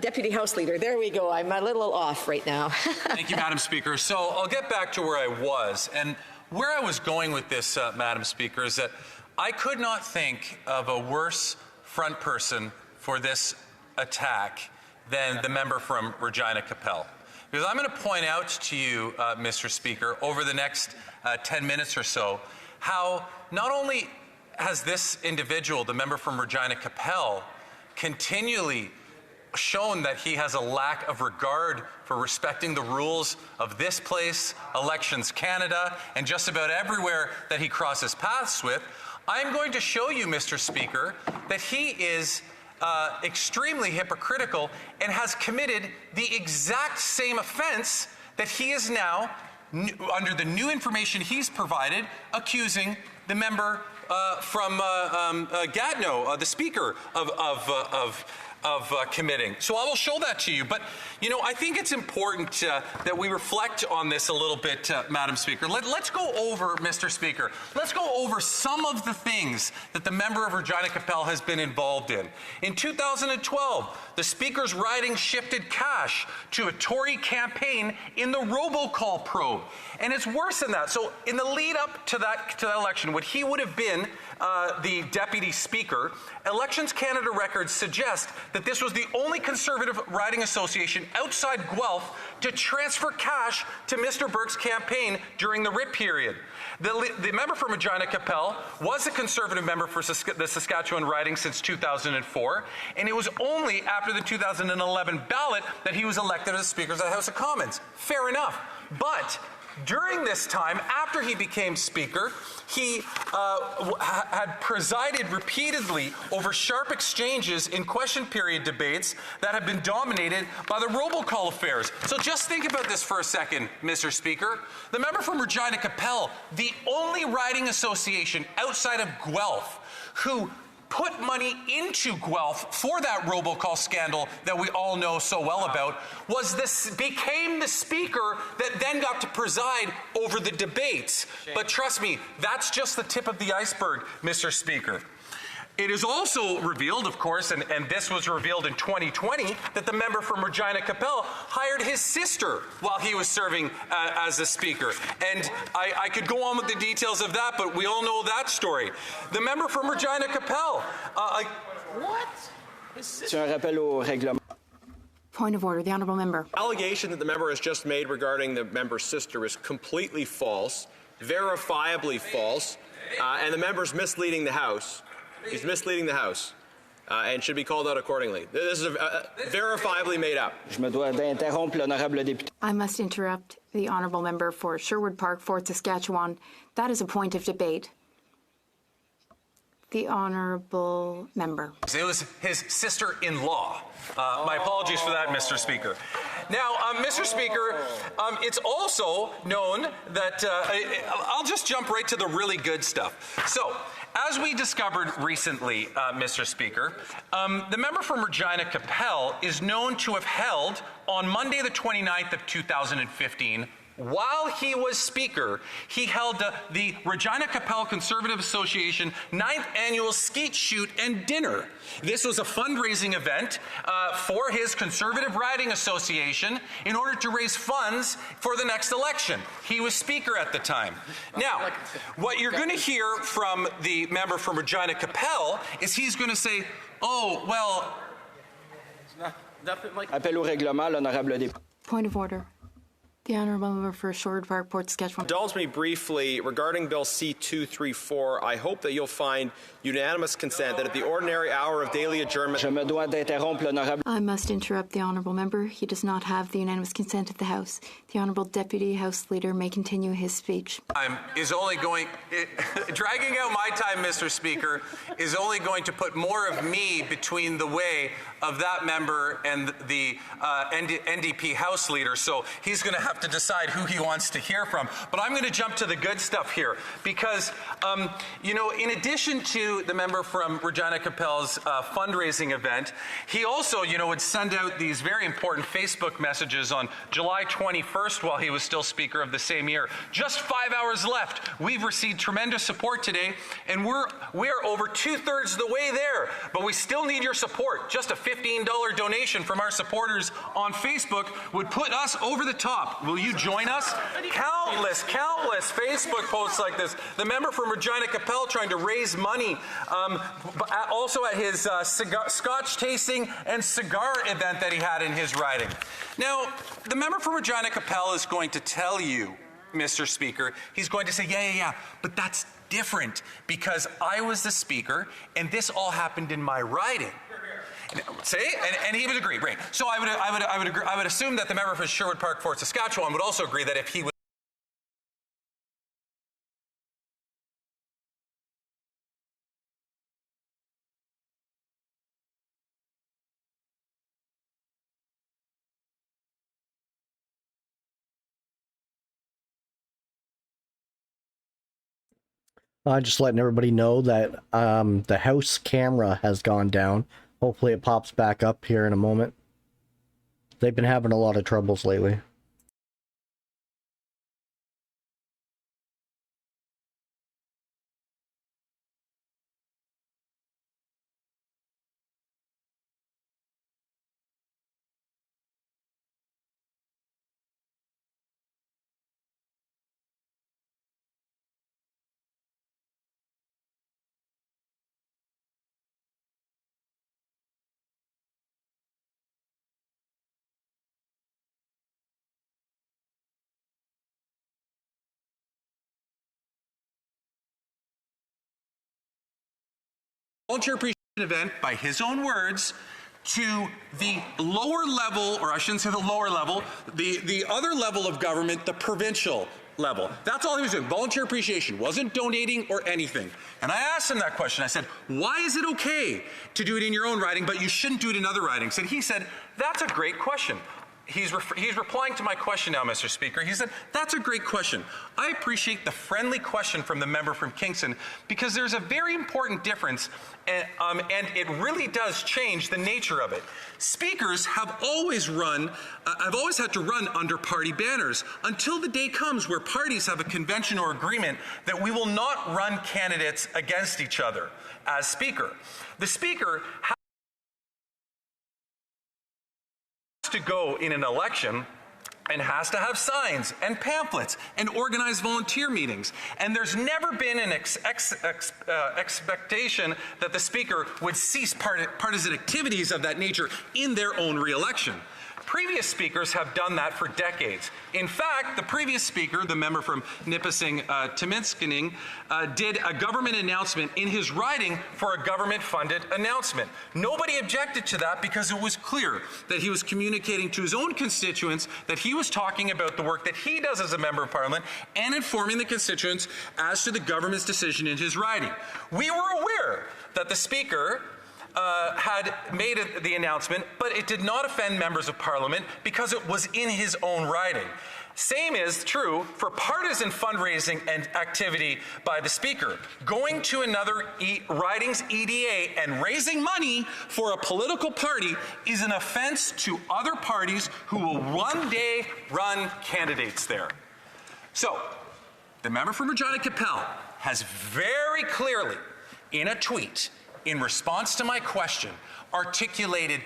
Deputy House Leader. There we go. I'm a little off right now. Thank you, Madam Speaker. So I'll get back to where I was. And where I was going with this, Madam Speaker, is that I could not think of a worse front person for this attack than the member from Regina Capel. Because I'm going to point out to you, Mr. Speaker, over the next 10 minutes or so, how not only has this individual, the member from Regina Capel, continually shown that he has a lack of regard for respecting the rules of this place, Elections Canada, and just about everywhere that he crosses paths with, I'm going to show you, Mr. Speaker, that he is extremely hypocritical and has committed the exact same offense that he is now, under the new information he's provided, accusing the member from Gatineau, the Speaker, of committing. So I will show that to you. But, you know, I think it's important that we reflect on this a little bit, Madam Speaker. Let's go over, Mr. Speaker, let's go over some of the things that the member of Regina Capel has been involved in. In 2012, the Speaker's riding shifted cash to a Tory campaign in the robocall probe. And it's worse than that. So in the lead up to that election, when he would have been the Deputy Speaker, Elections Canada records suggest that this was the only Conservative riding association outside Guelph to transfer cash to Mr. Burke's campaign during the writ period. The member from Regina Capel was a Conservative member for the Saskatchewan riding since 2004, and it was only after the 2011 ballot that he was elected as Speaker of the House of Commons. Fair enough. But during this time, after he became Speaker, he had presided repeatedly over sharp exchanges in question period debates that have been dominated by the robocall affairs. So just think about this for a second, Mr. Speaker. The member from Regina Capel, the only riding association outside of Guelph who put money into Guelph for that robocall scandal that we all know so well about, became the Speaker that then got to preside over the debates. But trust me, that's just the tip of the iceberg, Mr. Speaker. It is also revealed, of course, and this was revealed in 2020, that the member from Regina Capel hired his sister while he was serving as a Speaker. And I could go on with the details of that, but we all know that story. The member from Regina Capel. What? Point of order. The honourable member. Allegation that the member has just made regarding the member's sister is completely false, verifiably false, and the member's misleading the House. He's misleading the House and should be called out accordingly. This is verifiably made up. I must interrupt the honourable member for Sherwood Park, Fort Saskatchewan. That is a point of debate. The honourable member. It was his sister-in-law. My apologies for that, Mr. Speaker. Now, Mr. Speaker, it's also known that I'll just jump right to the really good stuff. So, as we discovered recently, Mr. Speaker, the member from Regina Capel is known to have held on Monday the 29th of 2015, while he was Speaker, he held the Regina Capel Conservative Association 9th Annual Skeet Shoot and Dinner. This was a fundraising event for his Conservative Riding Association in order to raise funds for the next election. He was Speaker at the time. Now, what you're going to hear from the member from Regina Capel is he's going to say, oh, well... Appel au règlement, l'honorable député. Point of order. The honourable member for Sherwood Park, Port Saskatchewan. Indulge me briefly regarding Bill C-234. I hope that you'll find unanimous consent that at the ordinary hour of daily adjournment... Je me dois d'interrompre l'honorable. I must interrupt the honourable member. He does not have the unanimous consent of the House. The honourable Deputy House Leader may continue his speech. Dragging out my time, Mr. Speaker, is only going to put more of me between the way of that member and the NDP House Leader. So he's going to have to decide who he wants to hear from. But I'm going to jump to the good stuff here because, you know, in addition to the member from Regina Capel's fundraising event, he also, you know, would send out these very important Facebook messages on July 21st while he was still Speaker of the same year. Just 5 hours left We've received tremendous support today, and we're over 2/3 of the way there, but we still need your support. Just a $15 donation from our supporters on Facebook would put us over the top. Will you join us? Countless Facebook posts like this. The member from Regina Capel trying to raise money, also at his Scotch tasting and cigar event that he had in his riding. Now, the member from Regina Capel is going to tell you, Mr. Speaker, he's going to say, yeah, but that's different because I was the Speaker and this all happened in my riding. See? And he would agree, right. So I would assume that the member for Sherwood Park, Fort Saskatchewan would also agree that if he was just letting everybody know that the house camera has gone down. Hopefully it pops back up here in a moment. They've been having a lot of troubles lately. volunteer appreciation event, by his own words, to the lower level, or I shouldn't say the lower level, the other level of government, the provincial level. That's all he was doing, volunteer appreciation, wasn't donating or anything. And I asked him that question. I said, why is it okay to do it in your own riding, but you shouldn't do it in other ridings? And he said, that's a great question. He's replying to my question now, Mr. Speaker. He said, that's a great question. I appreciate the friendly question from the member from Kingston because there's a very important difference and it really does change the nature of it. Speakers have always had to run under party banners until the day comes where parties have a convention or agreement that we will not run candidates against each other as Speaker. The Speaker has to go in an election and has to have signs and pamphlets and organize volunteer meetings. And there's never been an expectation that the Speaker would cease partisan activities of that nature in their own re-election. Previous speakers have done that for decades. In fact, the previous speaker, the member from Nipissing, Timiskaming, did a government announcement in his riding for a government-funded announcement. Nobody objected to that because it was clear that he was communicating to his own constituents that he was talking about the work that he does as a member of Parliament and informing the constituents as to the government's decision in his riding. We were aware that the Speaker had made the announcement, but it did not offend members of Parliament because it was in his own riding. Same is true for partisan fundraising and activity by the Speaker. Going to another riding's EDA and raising money for a political party is an offense to other parties who will one day run candidates there. So, the member from Regina Capel has very clearly, in a tweet, in response to my question, articulated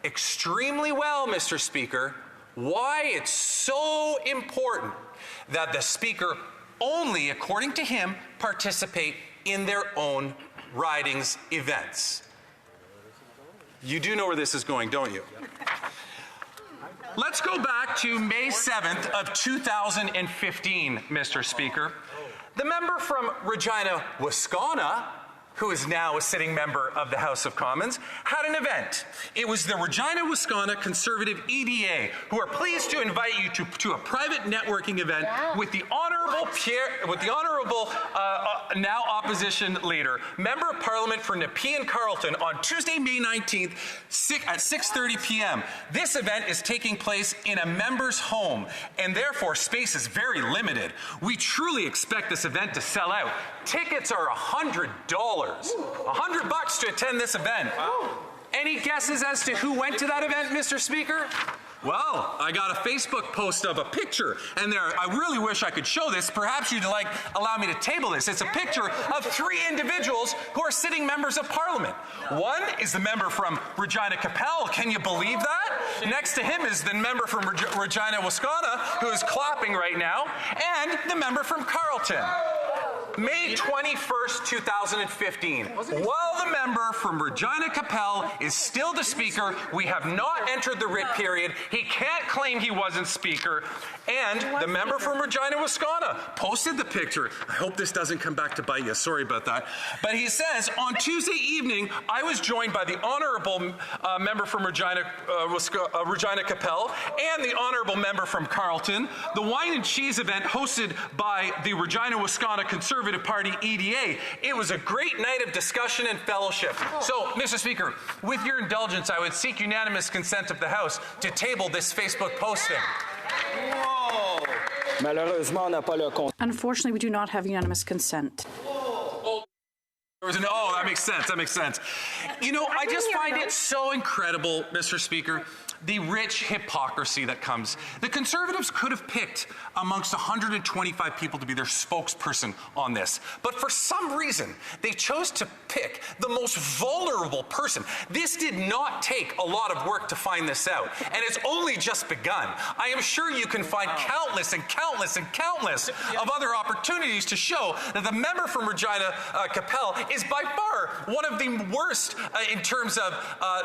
extremely well, Mr. Speaker, why it's so important that the Speaker only, according to him, participate in their own ridings events. You do know where this is going, don't you? Let's go back to May 7th of 2015, Mr. Speaker. The member from Regina, Wascana, who is now a sitting member of the House of Commons, had an event. It was the Regina Wascana Conservative EDA, who are pleased to invite you to a private networking event with the Honourable now opposition leader, Member of Parliament for Nepean Carleton, on Tuesday, May 19th at 6:30 p.m. This event is taking place in a member's home, and therefore space is very limited. We truly expect this event to sell out. Tickets are $100. $100 to attend this event. Wow. Any guesses as to who went to that event, Mr. Speaker? Well, I got a Facebook post of a picture, and there, I really wish I could show this. Perhaps you'd allow me to table this. It's a picture of 3 individuals who are sitting members of Parliament. One is the member from Regina Capel. Can you believe that? Next to him is the member from Regina, Wascana, who is clapping right now, and the member from Carleton. May 21st, 2015. While the member from Regina Capel is still the Speaker, we have not entered the writ period. He can't claim he wasn't Speaker. And the member from Regina, Wascana posted the picture. I hope this doesn't come back to bite you. Sorry about that. But he says, on Tuesday evening, I was joined by the Honourable member from Regina Capel and the Honourable member from Carleton. The wine and cheese event hosted by the Regina, Wascana Conservative Party EDA. It was a great night of discussion and fellowship. So, Mr. Speaker, with your indulgence, I would seek unanimous consent of the House to table this Facebook posting. Malheureusement, on n'a pas le consent. Unfortunately, we do not have unanimous consent. Oh, that makes sense. That makes sense. You know, I just find it so incredible, Mr. Speaker, the rich hypocrisy that comes. The Conservatives could have picked amongst 125 people to be their spokesperson on this. But for some reason, they chose to pick the most vulnerable person. This did not take a lot of work to find this out. And it's only just begun. I am sure you can find countless and countless and countless of other opportunities to show that the member from Regina Capel is by far one of the worst in terms of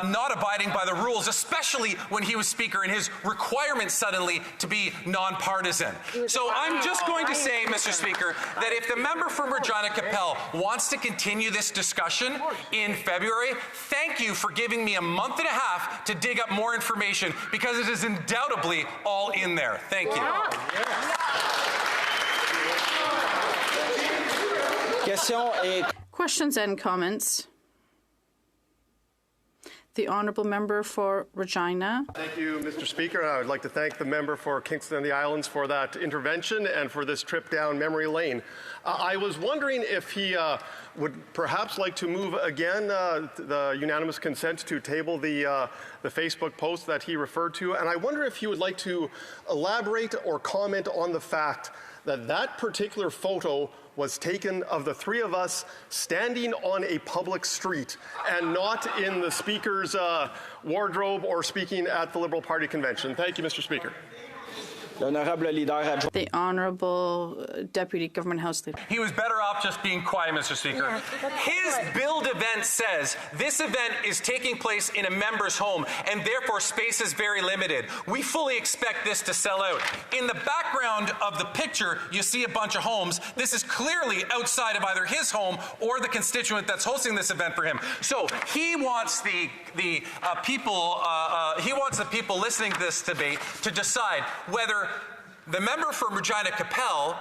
not abiding by the rules, especially when he was Speaker and his requirement suddenly to be nonpartisan. So I'm just going to say, Mr. Speaker, that if the member from Regina Capel wants to continue this discussion in February, thank you for giving me a month and a half to dig up more information, because it is undoubtedly all in there. Thank you. Questions and comments? The Honourable Member for Regina. Thank you, Mr. Speaker. I would like to thank the member for Kingston and the Islands for that intervention and for this trip down memory lane. I was wondering if he would perhaps like to move again the unanimous consent to table the Facebook post that he referred to. And I wonder if he would like to elaborate or comment on the fact that that particular photo was taken of the 3 of us standing on a public street and not in the Speaker's wardrobe or speaking at the Liberal Party convention. Thank you, Mr. Speaker. The Honourable Deputy Government House Leader. He was better off just being quiet, Mr. Speaker. His build event says this event is taking place in a member's home, and therefore space is very limited. We fully expect this to sell out. In the background of the picture, you see a bunch of homes. This is clearly outside of either his home or the constituent that's hosting this event for him. So he wants the people listening to this debate to decide whether the member from Regina Capel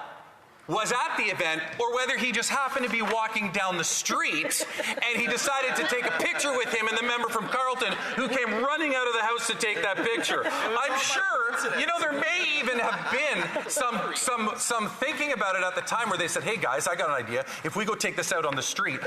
was at the event, or whether he just happened to be walking down the street and he decided to take a picture with him and the member from Carleton who came running out of the house to take that picture. I'm sure, you know, there may even have been some thinking about it at the time where they said, hey guys, I got an idea. If we go take this out on the street,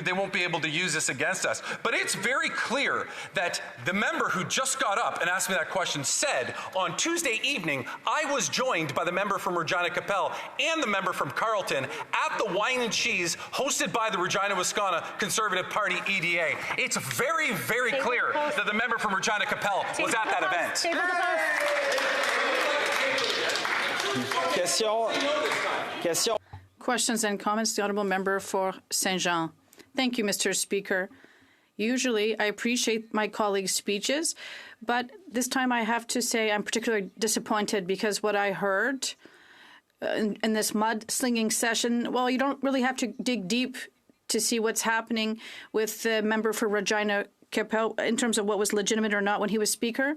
they won't be able to use this against us. But it's very clear that the member who just got up and asked me that question said, on Tuesday evening, I was joined by the member from Regina Capel and the member from Carleton at the wine and cheese hosted by the Regina, Wascana Conservative Party EDA. It's very, very clear that the member from Regina Capel was at that event. Questions and comments. The Honourable Member for Saint Jean. Thank you, Mr. Speaker. Usually, I appreciate my colleagues' speeches, but this time I have to say I'm particularly disappointed because what I heard in this mud-slinging session, well, you don't really have to dig deep to see what's happening with the member for Regina Capel in terms of what was legitimate or not when he was Speaker,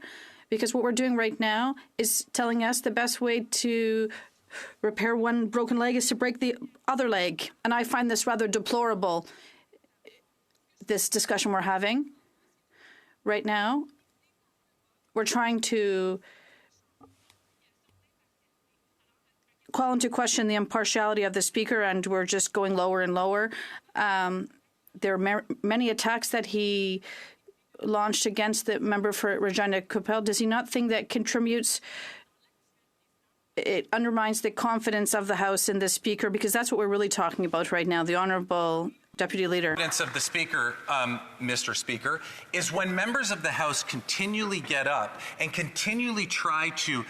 because what we're doing right now is telling us the best way to repair one broken leg is to break the other leg. And I find this rather deplorable, this discussion we're having right now. We're trying to call into question the impartiality of the Speaker, and we're just going lower and lower. There are many attacks that he launched against the member for Regina Capel, does he not think that it undermines the confidence of the House in the Speaker? Because that's what we're really talking about right now, the Honourable Deputy Leader. Evidence of the Speaker, Mr. Speaker, is when members of the House continually get up and continually try to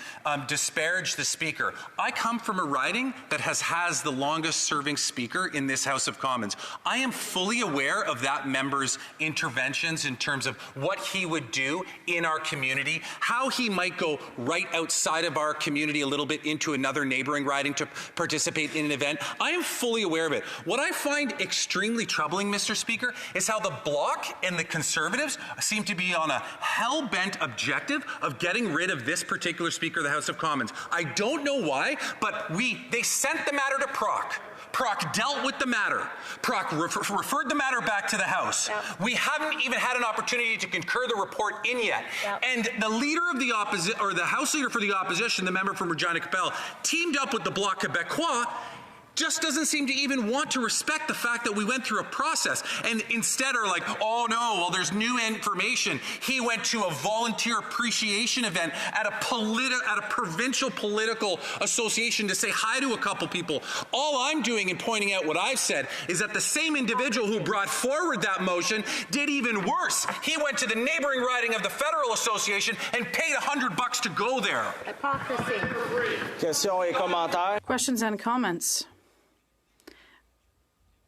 disparage the Speaker. I come from a riding that has the longest serving Speaker in this House of Commons. I am fully aware of that member's interventions in terms of what he would do in our community, how he might go right outside of our community a little bit into another neighboring riding to participate in an event. I am fully aware of it. What I find extremely troubling, Mr. Speaker, is how the Bloc and the Conservatives seem to be on a hell-bent objective of getting rid of this particular Speaker of the House of Commons. I don't know why, but they sent the matter to Proc. Proc dealt with the matter. Proc referred the matter back to the House. Yep. We haven't even had an opportunity to concur the report in yet. Yep. And the leader of the opposition, or the House leader for the opposition, the member from Regina Capel, teamed up with the Bloc Québécois, just doesn't seem to even want to respect the fact that we went through a process, and instead are like, oh no, well there's new information. He went to a volunteer appreciation event at a provincial political association to say hi to a couple people. All I'm doing in pointing out what I've said is that the same individual who brought forward that motion did even worse. He went to the neighboring riding of the Federal Association and paid $100 to go there. Hypocrisy. Questions and comments?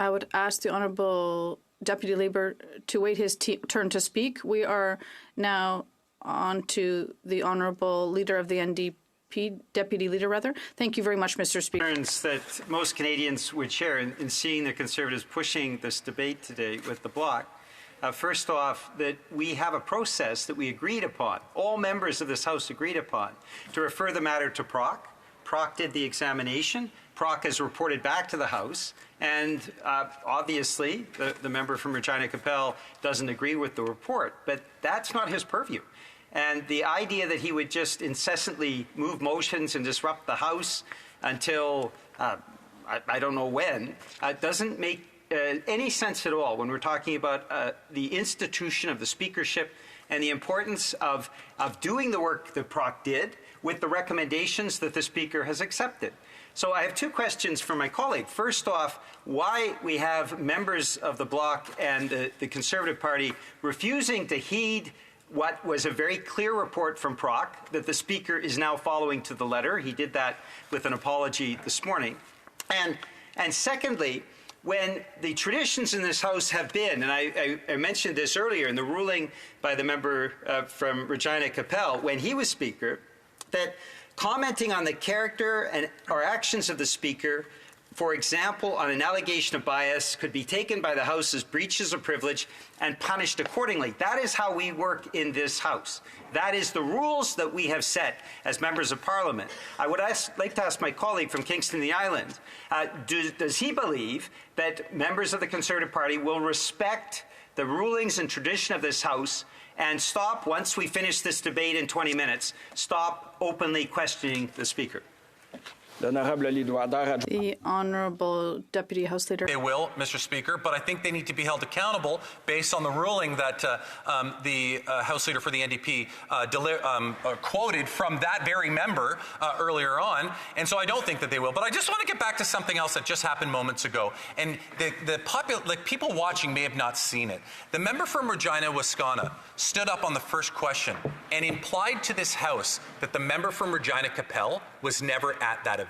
I would ask the Honourable Deputy Leader to wait his turn to speak. We are now on to the Honourable Leader of the NDP, Deputy Leader, rather. Thank you very much, Mr. Speaker. That most Canadians would share in seeing the Conservatives pushing this debate today with the Bloc. First off, that we have a process that we agreed upon, all members of this House agreed upon, to refer the matter to Proc. Proc did the examination. Proc has reported back to the House, and obviously the member from Regina Capel doesn't agree with the report, but that's not his purview. And the idea that he would just incessantly move motions and disrupt the House until I don't know when doesn't make any sense at all when we're talking about the institution of the speakership and the importance of doing the work that Proc did with the recommendations that the Speaker has accepted. So I have two questions for my colleague. First off, why we have members of the Bloc and the Conservative Party refusing to heed what was a very clear report from Proc that the Speaker is now following to the letter. He did that with an apology this morning. And secondly, when the traditions in this House have been, and I mentioned this earlier in the ruling by the member from Regina Capel when he was Speaker, that commenting on the character or actions of the Speaker, for example, on an allegation of bias, could be taken by the House as breaches of privilege and punished accordingly. That is how we work in this House. That is the rules that we have set as members of Parliament. I would like to ask my colleague from Kingston, the Island, does he believe that members of the Conservative Party will respect the rulings and tradition of this House and stop, once we finish this debate in 20 minutes, stop openly questioning the Speaker? The Honourable Deputy House Leader. They will, Mr. Speaker, but I think they need to be held accountable based on the ruling that the House Leader for the NDP quoted from that very member earlier on, and so I don't think that they will. But I just want to get back to something else that just happened moments ago, and people watching may have not seen it. The member from Regina, Wascana, stood up on the first question and implied to this House that the member from Regina Capel was never at that event.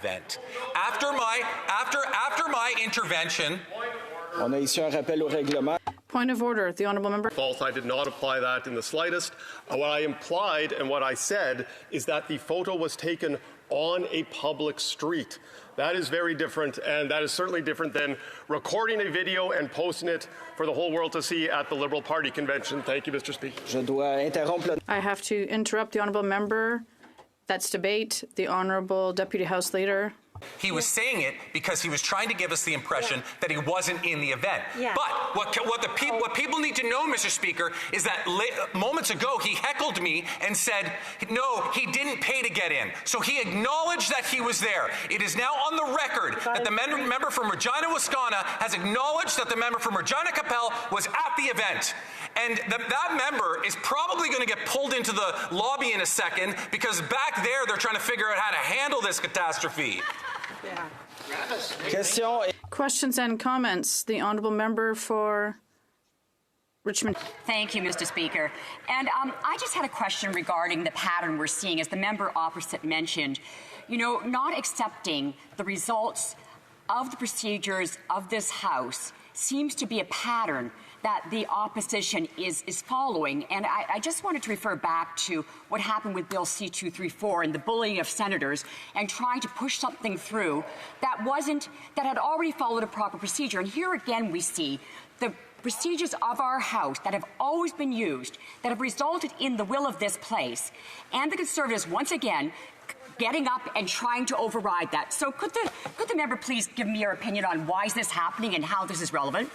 After my intervention. Point of order, the honourable member. False. I did not apply that in the slightest. What I implied and what I said is that the photo was taken on a public street. That is very different, and that is certainly different than recording a video and posting it for the whole world to see at the Liberal Party convention. Thank you, Mr. Speaker. I have to interrupt the honourable member. That's debate. The Honourable Deputy House Leader. He was saying it because he was trying to give us the impression that he wasn't in the event. Yeah. But what people need to know, Mr. Speaker, is that moments ago he heckled me and said, no, he didn't pay to get in. So he acknowledged that he was there. It is now on the record that the member from Regina, Wascana has acknowledged that the member from Regina Capel was at the event. And that member is probably going to get pulled into the lobby in a second because back there they're trying to figure out how to handle this catastrophe. Questions and comments. The honourable member for Richmond. Thank you, Mr. Speaker. And I just had a question regarding the pattern we're seeing, as the member opposite mentioned. You know, not accepting the results of the procedures of this House seems to be a pattern that the opposition is following. And I just wanted to refer back to what happened with Bill C-234 and the bullying of senators and trying to push something through that had already followed a proper procedure. And here again we see the procedures of our House that have always been used, that have resulted in the will of this place, and the Conservatives once again getting up and trying to override that. So could the member please give me your opinion on why is this happening and how this is relevant?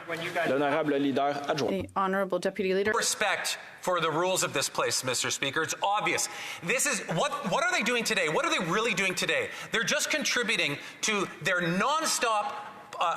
The Honourable Deputy Leader. Respect for the rules of this place, Mr. Speaker. It's obvious. This is what are they doing today? What are they really doing today? They're just contributing to their nonstop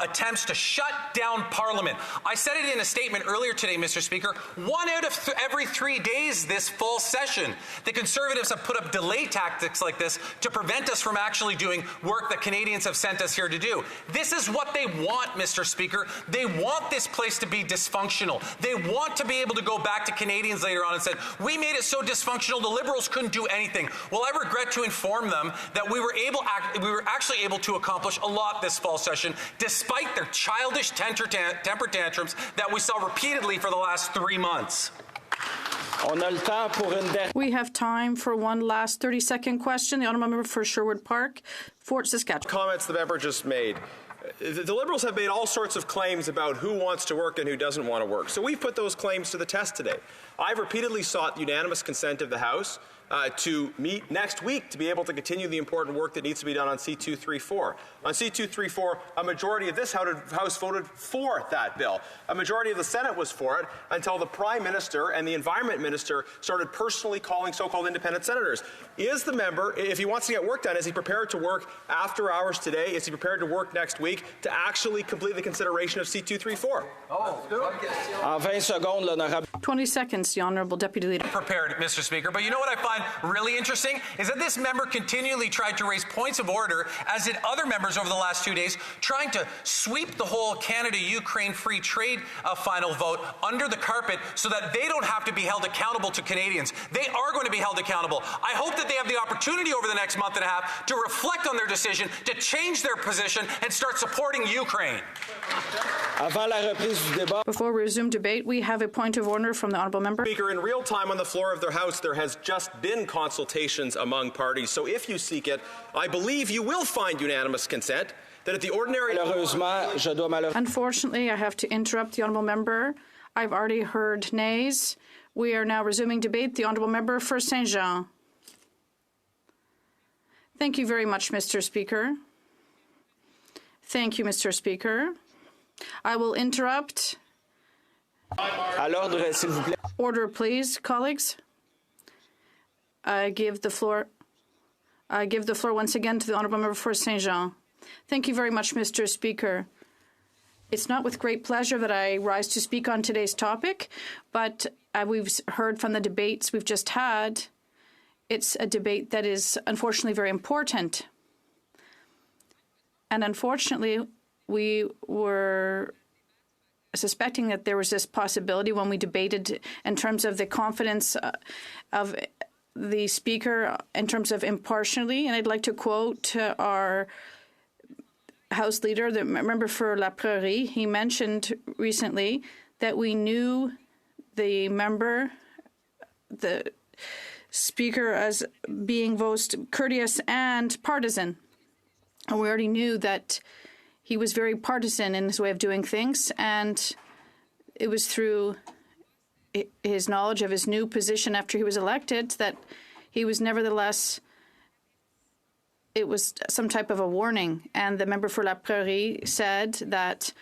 attempts to shut down Parliament. I said it in a statement earlier today, Mr. Speaker. 1 out of every 3 days this fall session, the Conservatives have put up delay tactics like this to prevent us from actually doing work that Canadians have sent us here to do. This is what they want, Mr. Speaker. They want this place to be dysfunctional. They want to be able to go back to Canadians later on and say, we made it so dysfunctional the Liberals couldn't do anything. Well, I regret to inform them that we were actually able to accomplish a lot this fall session, despite their childish temper tantrums that we saw repeatedly for the last 3 months. We have time for one last 30-second question. The honourable member for Sherwood Park, Fort Saskatchewan. Comments the member just made. The Liberals have made all sorts of claims about who wants to work and who doesn't want to work. So we've put those claims to the test today. I've repeatedly sought unanimous consent of the House to meet next week to be able to continue the important work that needs to be done on C-234. On C-234, a majority of this House voted for that bill. A majority of the Senate was for it until the Prime Minister and the Environment Minister started personally calling so-called independent senators. Is the member, if he wants to get work done, is he prepared to work after hours today? Is he prepared to work next week to actually complete the consideration of C-234? 20 seconds, the Honourable Deputy Leader. Prepared, Mr. Speaker. But you know what I find really interesting is that this member continually tried to raise points of order, as did other members over the last 2 days, trying to sweep the whole Canada-Ukraine free trade final vote under the carpet so that they don't have to be held accountable to Canadians. They are going to be held accountable. I hope that they have the opportunity over the next month and a half to reflect on their decision, to change their position and start supporting Ukraine. Before we resume debate, we have a point of order from the honourable member. Speaker, in real time on the floor of their House, there has just been consultations among parties. So if you seek it, I believe you will find unanimous consent that at the ordinary... Unfortunately, I have to interrupt the honourable member. I've already heard nays. We are now resuming debate. The honourable member for Saint Jean. Thank you very much, Mr. Speaker. Thank you, Mr. Speaker. I will interrupt. Order, please, colleagues. I give the floor once again to the honourable member for Saint Jean. Thank you very much, Mr. Speaker. It's not with great pleasure that I rise to speak on today's topic, but we've heard from the debates we've just had, it's a debate that is unfortunately very important. And unfortunately, we were suspecting that there was this possibility when we debated in terms of the confidence of the Speaker in terms of impartially. And I'd like to quote our House Leader, the member for La Prairie. He mentioned recently that we knew the Speaker, as being both courteous and partisan. And we already knew that he was very partisan in his way of doing things, and it was through his knowledge of his new position after he was elected that he was nevertheless it was some type of a warning. And the member for La Prairie said that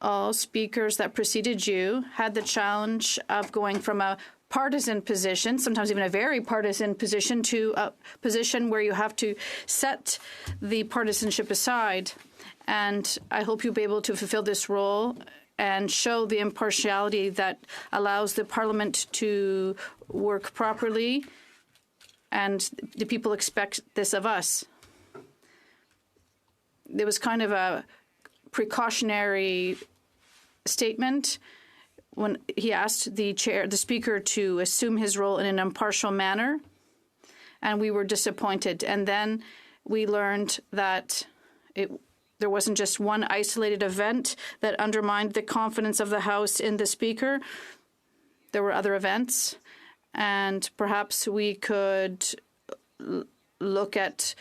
all speakers that preceded you had the challenge of going from a partisan position, sometimes even a very partisan position, to a position where you have to set the partisanship aside. And I hope you'll be able to fulfill this role and show the impartiality that allows the Parliament to work properly. And the people expect this of us. There was kind of a precautionary statement when he asked the speaker to assume his role in an impartial manner, and we were disappointed. And then we learned that there wasn't just one isolated event that undermined the confidence of the House in the speaker. There were other events, and perhaps we could look at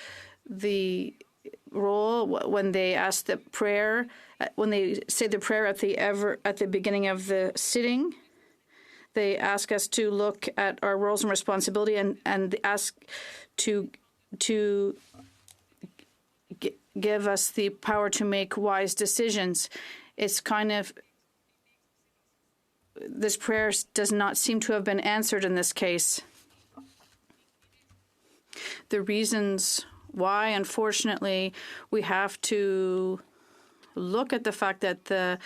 the role when they ask the prayer, when they say the prayer at the beginning of the sitting. They ask us to look at our roles and responsibility and ask to give us the power to make wise decisions. It's kind of, this prayer does not seem to have been answered in this case. The reasons why, unfortunately, we have to look at the fact that the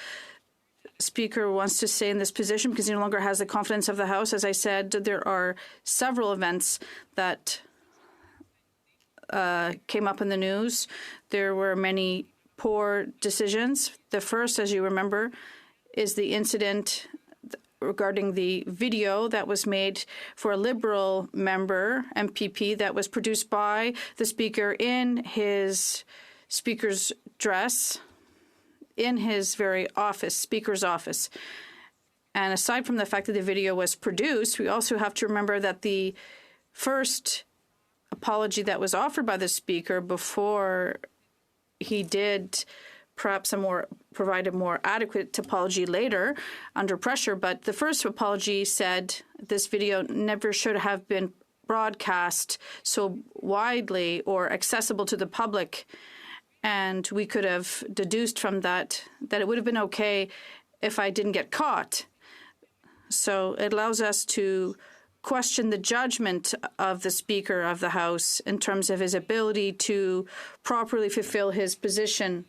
Speaker wants to stay in this position because he no longer has the confidence of the House. As I said, there are several events that came up in the news. There were many poor decisions. The first, as you remember, is the incident regarding the video that was made for a Liberal member, MPP, that was produced by the Speaker in his Speaker's dress, in his very office, Speaker's office. And aside from the fact that the video was produced, we also have to remember that the first apology that was offered by the Speaker before he did perhaps provide a more adequate apology later under pressure, but the first apology said this video never should have been broadcast so widely or accessible to the public. And we could have deduced from that it would have been okay if I didn't get caught. So it allows us to question the judgment of the Speaker of the House in terms of his ability to properly fulfill his position.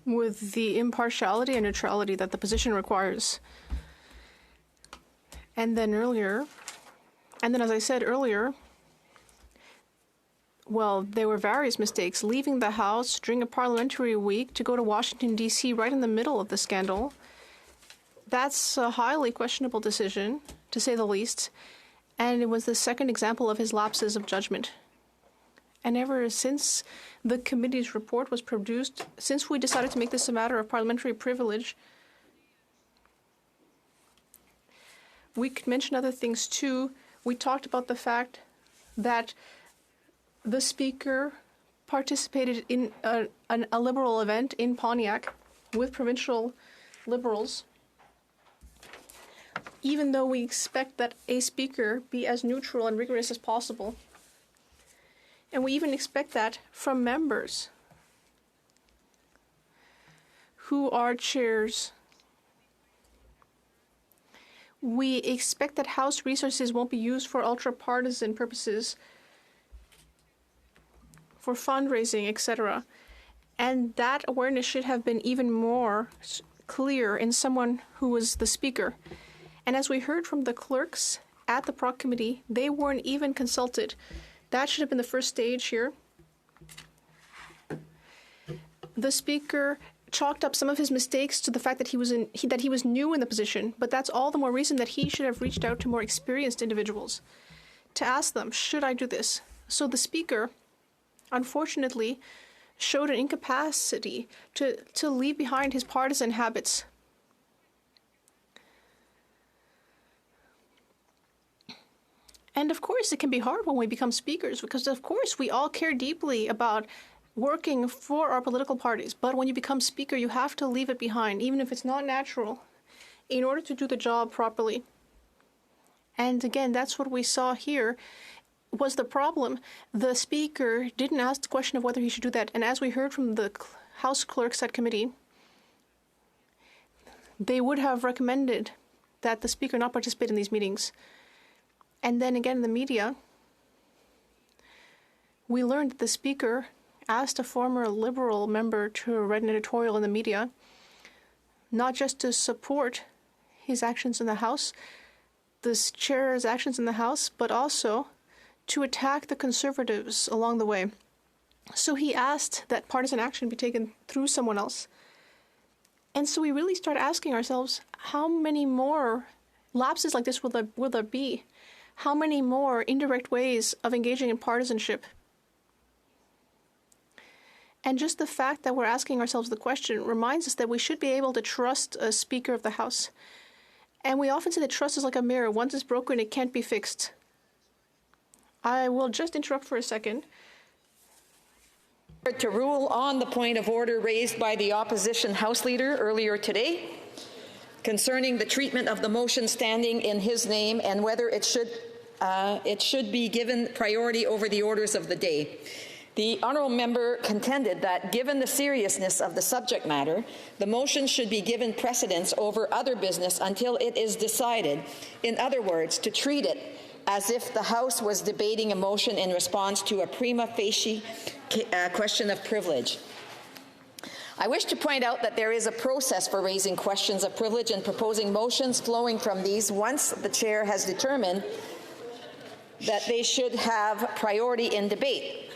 With the impartiality and neutrality that the position requires. And then as I said earlier, well, there were various mistakes. Leaving the House during a parliamentary week to go to Washington, D.C. right in the middle of the scandal, that's a highly questionable decision, to say the least. And it was the second example of his lapses of judgment. And ever since the committee's report was produced, since we decided to make this a matter of parliamentary privilege, we could mention other things too. We talked about the fact that the Speaker participated in a Liberal event in Pontiac with provincial Liberals, even though we expect that a Speaker be as neutral and rigorous as possible. And we even expect that from members who are chairs. We expect that House resources won't be used for ultra-partisan purposes, for fundraising, etc. And that awareness should have been even more clear in someone who was the Speaker. And as we heard from the clerks at the Proc Committee, they weren't even consulted. That should have been the first stage here. The Speaker chalked up some of his mistakes to the fact that he was new in the position, but that's all the more reason that he should have reached out to more experienced individuals to ask them, should I do this? So the Speaker, unfortunately, showed an incapacity to leave behind his partisan habits. And of course, it can be hard when we become speakers because, of course, we all care deeply about working for our political parties. But when you become speaker, you have to leave it behind, even if it's not natural, in order to do the job properly. And again, that's what we saw here was the problem. The Speaker didn't ask the question of whether he should do that. And as we heard from the House Clerks at committee, they would have recommended that the Speaker not participate in these meetings. And then again in the media, we learned that the Speaker asked a former Liberal member to write an editorial in the media, not just to support his actions in the House, this chair's actions in the House, but also to attack the Conservatives along the way. So he asked that partisan action be taken through someone else. And so we really start asking ourselves, how many more lapses like this will there be? How many more indirect ways of engaging in partisanship? And just the fact that we're asking ourselves the question reminds us that we should be able to trust a Speaker of the House. And we often say that trust is like a mirror. Once it's broken, it can't be fixed. I will just interrupt for a second. To rule on the point of order raised by the opposition House Leader earlier today concerning the treatment of the motion standing in his name and whether it should be given priority over the orders of the day. The honourable member contended that, given the seriousness of the subject matter, the motion should be given precedence over other business until it is decided. In other words, to treat it as if the House was debating a motion in response to a prima facie question of privilege. I wish to point out that there is a process for raising questions of privilege and proposing motions flowing from these once the chair has determined that they should have priority in debate.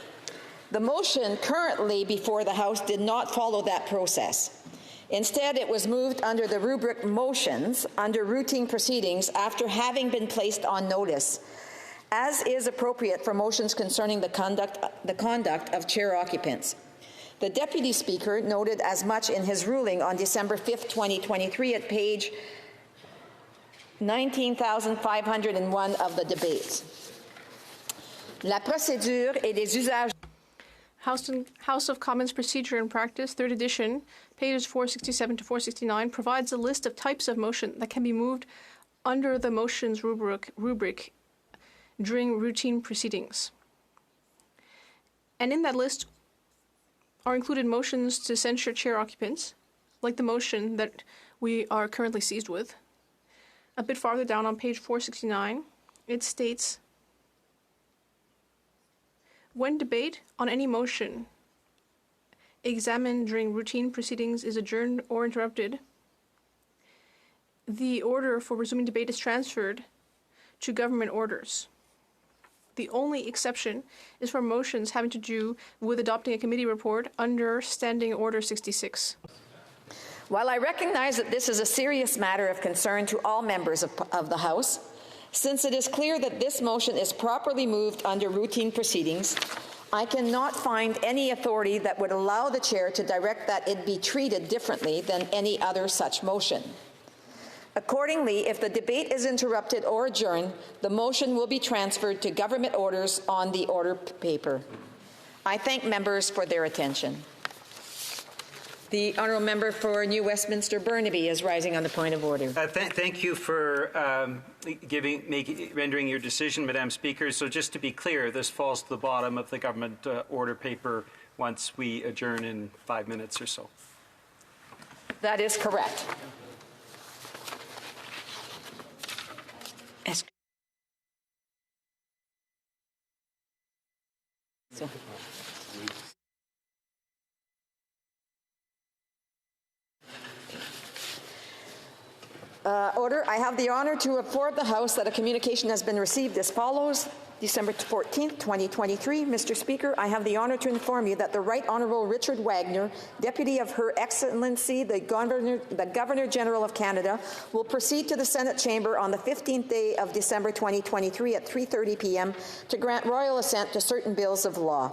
The motion currently before the House did not follow that process. Instead, it was moved under the rubric motions under routine proceedings after having been placed on notice, as is appropriate for motions concerning the conduct of chair occupants. The Deputy Speaker noted as much in his ruling on December 5th, 2023 at page 19,501 of the debates. La procédure et les usages House of Commons Procedure and Practice, 3rd edition, pages 467 to 469, provides a list of types of motion that can be moved under the motions rubric during routine proceedings. And in that list are included motions to censure chair occupants, like the motion that we are currently seized with. A bit farther down on page 469, it states, when debate on any motion examined during routine proceedings is adjourned or interrupted, the order for resuming debate is transferred to government orders. The only exception is for motions having to do with adopting a committee report under Standing Order 66. While I recognize that this is a serious matter of concern to all members of the House, since it is clear that this motion is properly moved under routine proceedings, I cannot find any authority that would allow the chair to direct that it be treated differently than any other such motion. Accordingly, if the debate is interrupted or adjourned, the motion will be transferred to government orders on the order paper. I thank members for their attention. The honourable member for New Westminster Burnaby is rising on the point of order. Thank you for rendering your decision, Madam Speaker. So just to be clear, this falls to the bottom of the government order paper once we adjourn in 5 minutes or so. That is correct. Order. I have the honour to report the House that a communication has been received as follows. December 14th, 2023. Mr. Speaker, I have the honour to inform you that the Right Honourable Richard Wagner, Deputy of Her Excellency, the Governor-General of Canada, will proceed to the Senate chamber on the 15th day of December 2023 at 3:30 p.m. to grant royal assent to certain bills of law.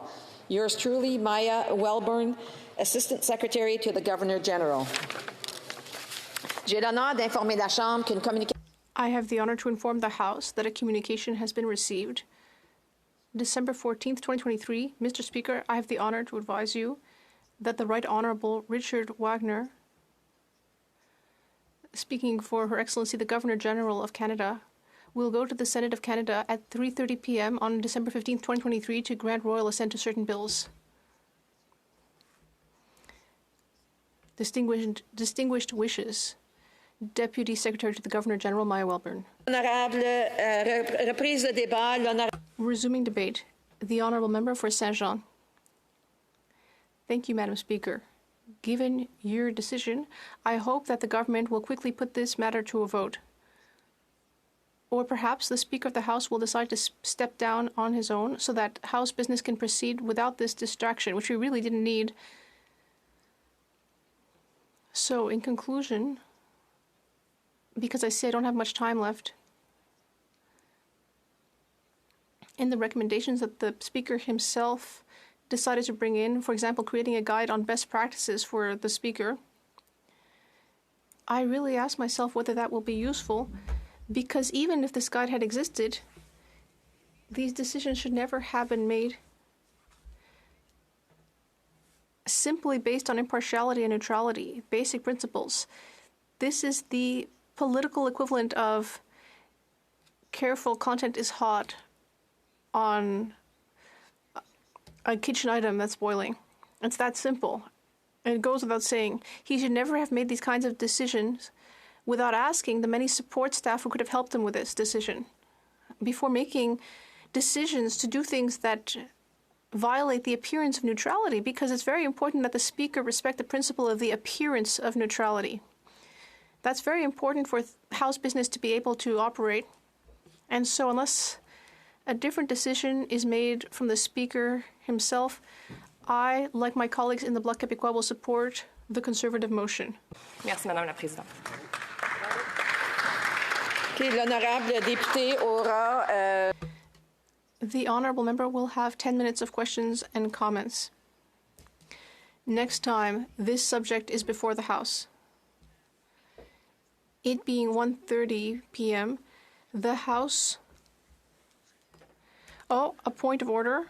Yours truly, Maya Welborn, Assistant Secretary to the Governor-General. J'ai l'honneur d'informer la Chambre qu'une communication. I have the honor to inform the House that a communication has been received. December 14th, 2023. Mr. Speaker, I have the honor to advise you that the Right Honourable Richard Wagner, speaking for Her Excellency the Governor-General of Canada, will go to the Senate of Canada at 3:30 p.m. on December 15, 2023 to grant royal assent to certain bills. Distinguished wishes. Deputy Secretary to the Governor-General, Maya Welburn. Resuming debate. The Honourable Member for Saint-Jean. Thank you, Madam Speaker. Given your decision, I hope that the government will quickly put this matter to a vote. Or perhaps the Speaker of the House will decide to step down on his own so that House business can proceed without this distraction, which we really didn't need. So, in conclusion, because I see I don't have much time left, in the recommendations that the Speaker himself decided to bring in, for example, creating a guide on best practices for the Speaker, I really ask myself whether that will be useful, because even if this guide had existed, these decisions should never have been made simply based on impartiality and neutrality, basic principles. This is the political equivalent of careful content is hot on a kitchen item that's boiling. It's that simple. And it goes without saying. He should never have made these kinds of decisions without asking the many support staff who could have helped him with this decision. Before making decisions to do things that violate the appearance of neutrality, because it's very important that the Speaker respect the principle of the appearance of neutrality. That's very important for House business to be able to operate. And so unless a different decision is made from the Speaker himself, I, like my colleagues in the Bloc Québécois, will support the Conservative motion. Merci, Madame la Présidente. L'honorable député aura... The Honourable Member will have 10 minutes of questions and comments. Next time this subject is before the House, it being 1:30 p.m., the House... Oh, a point of order.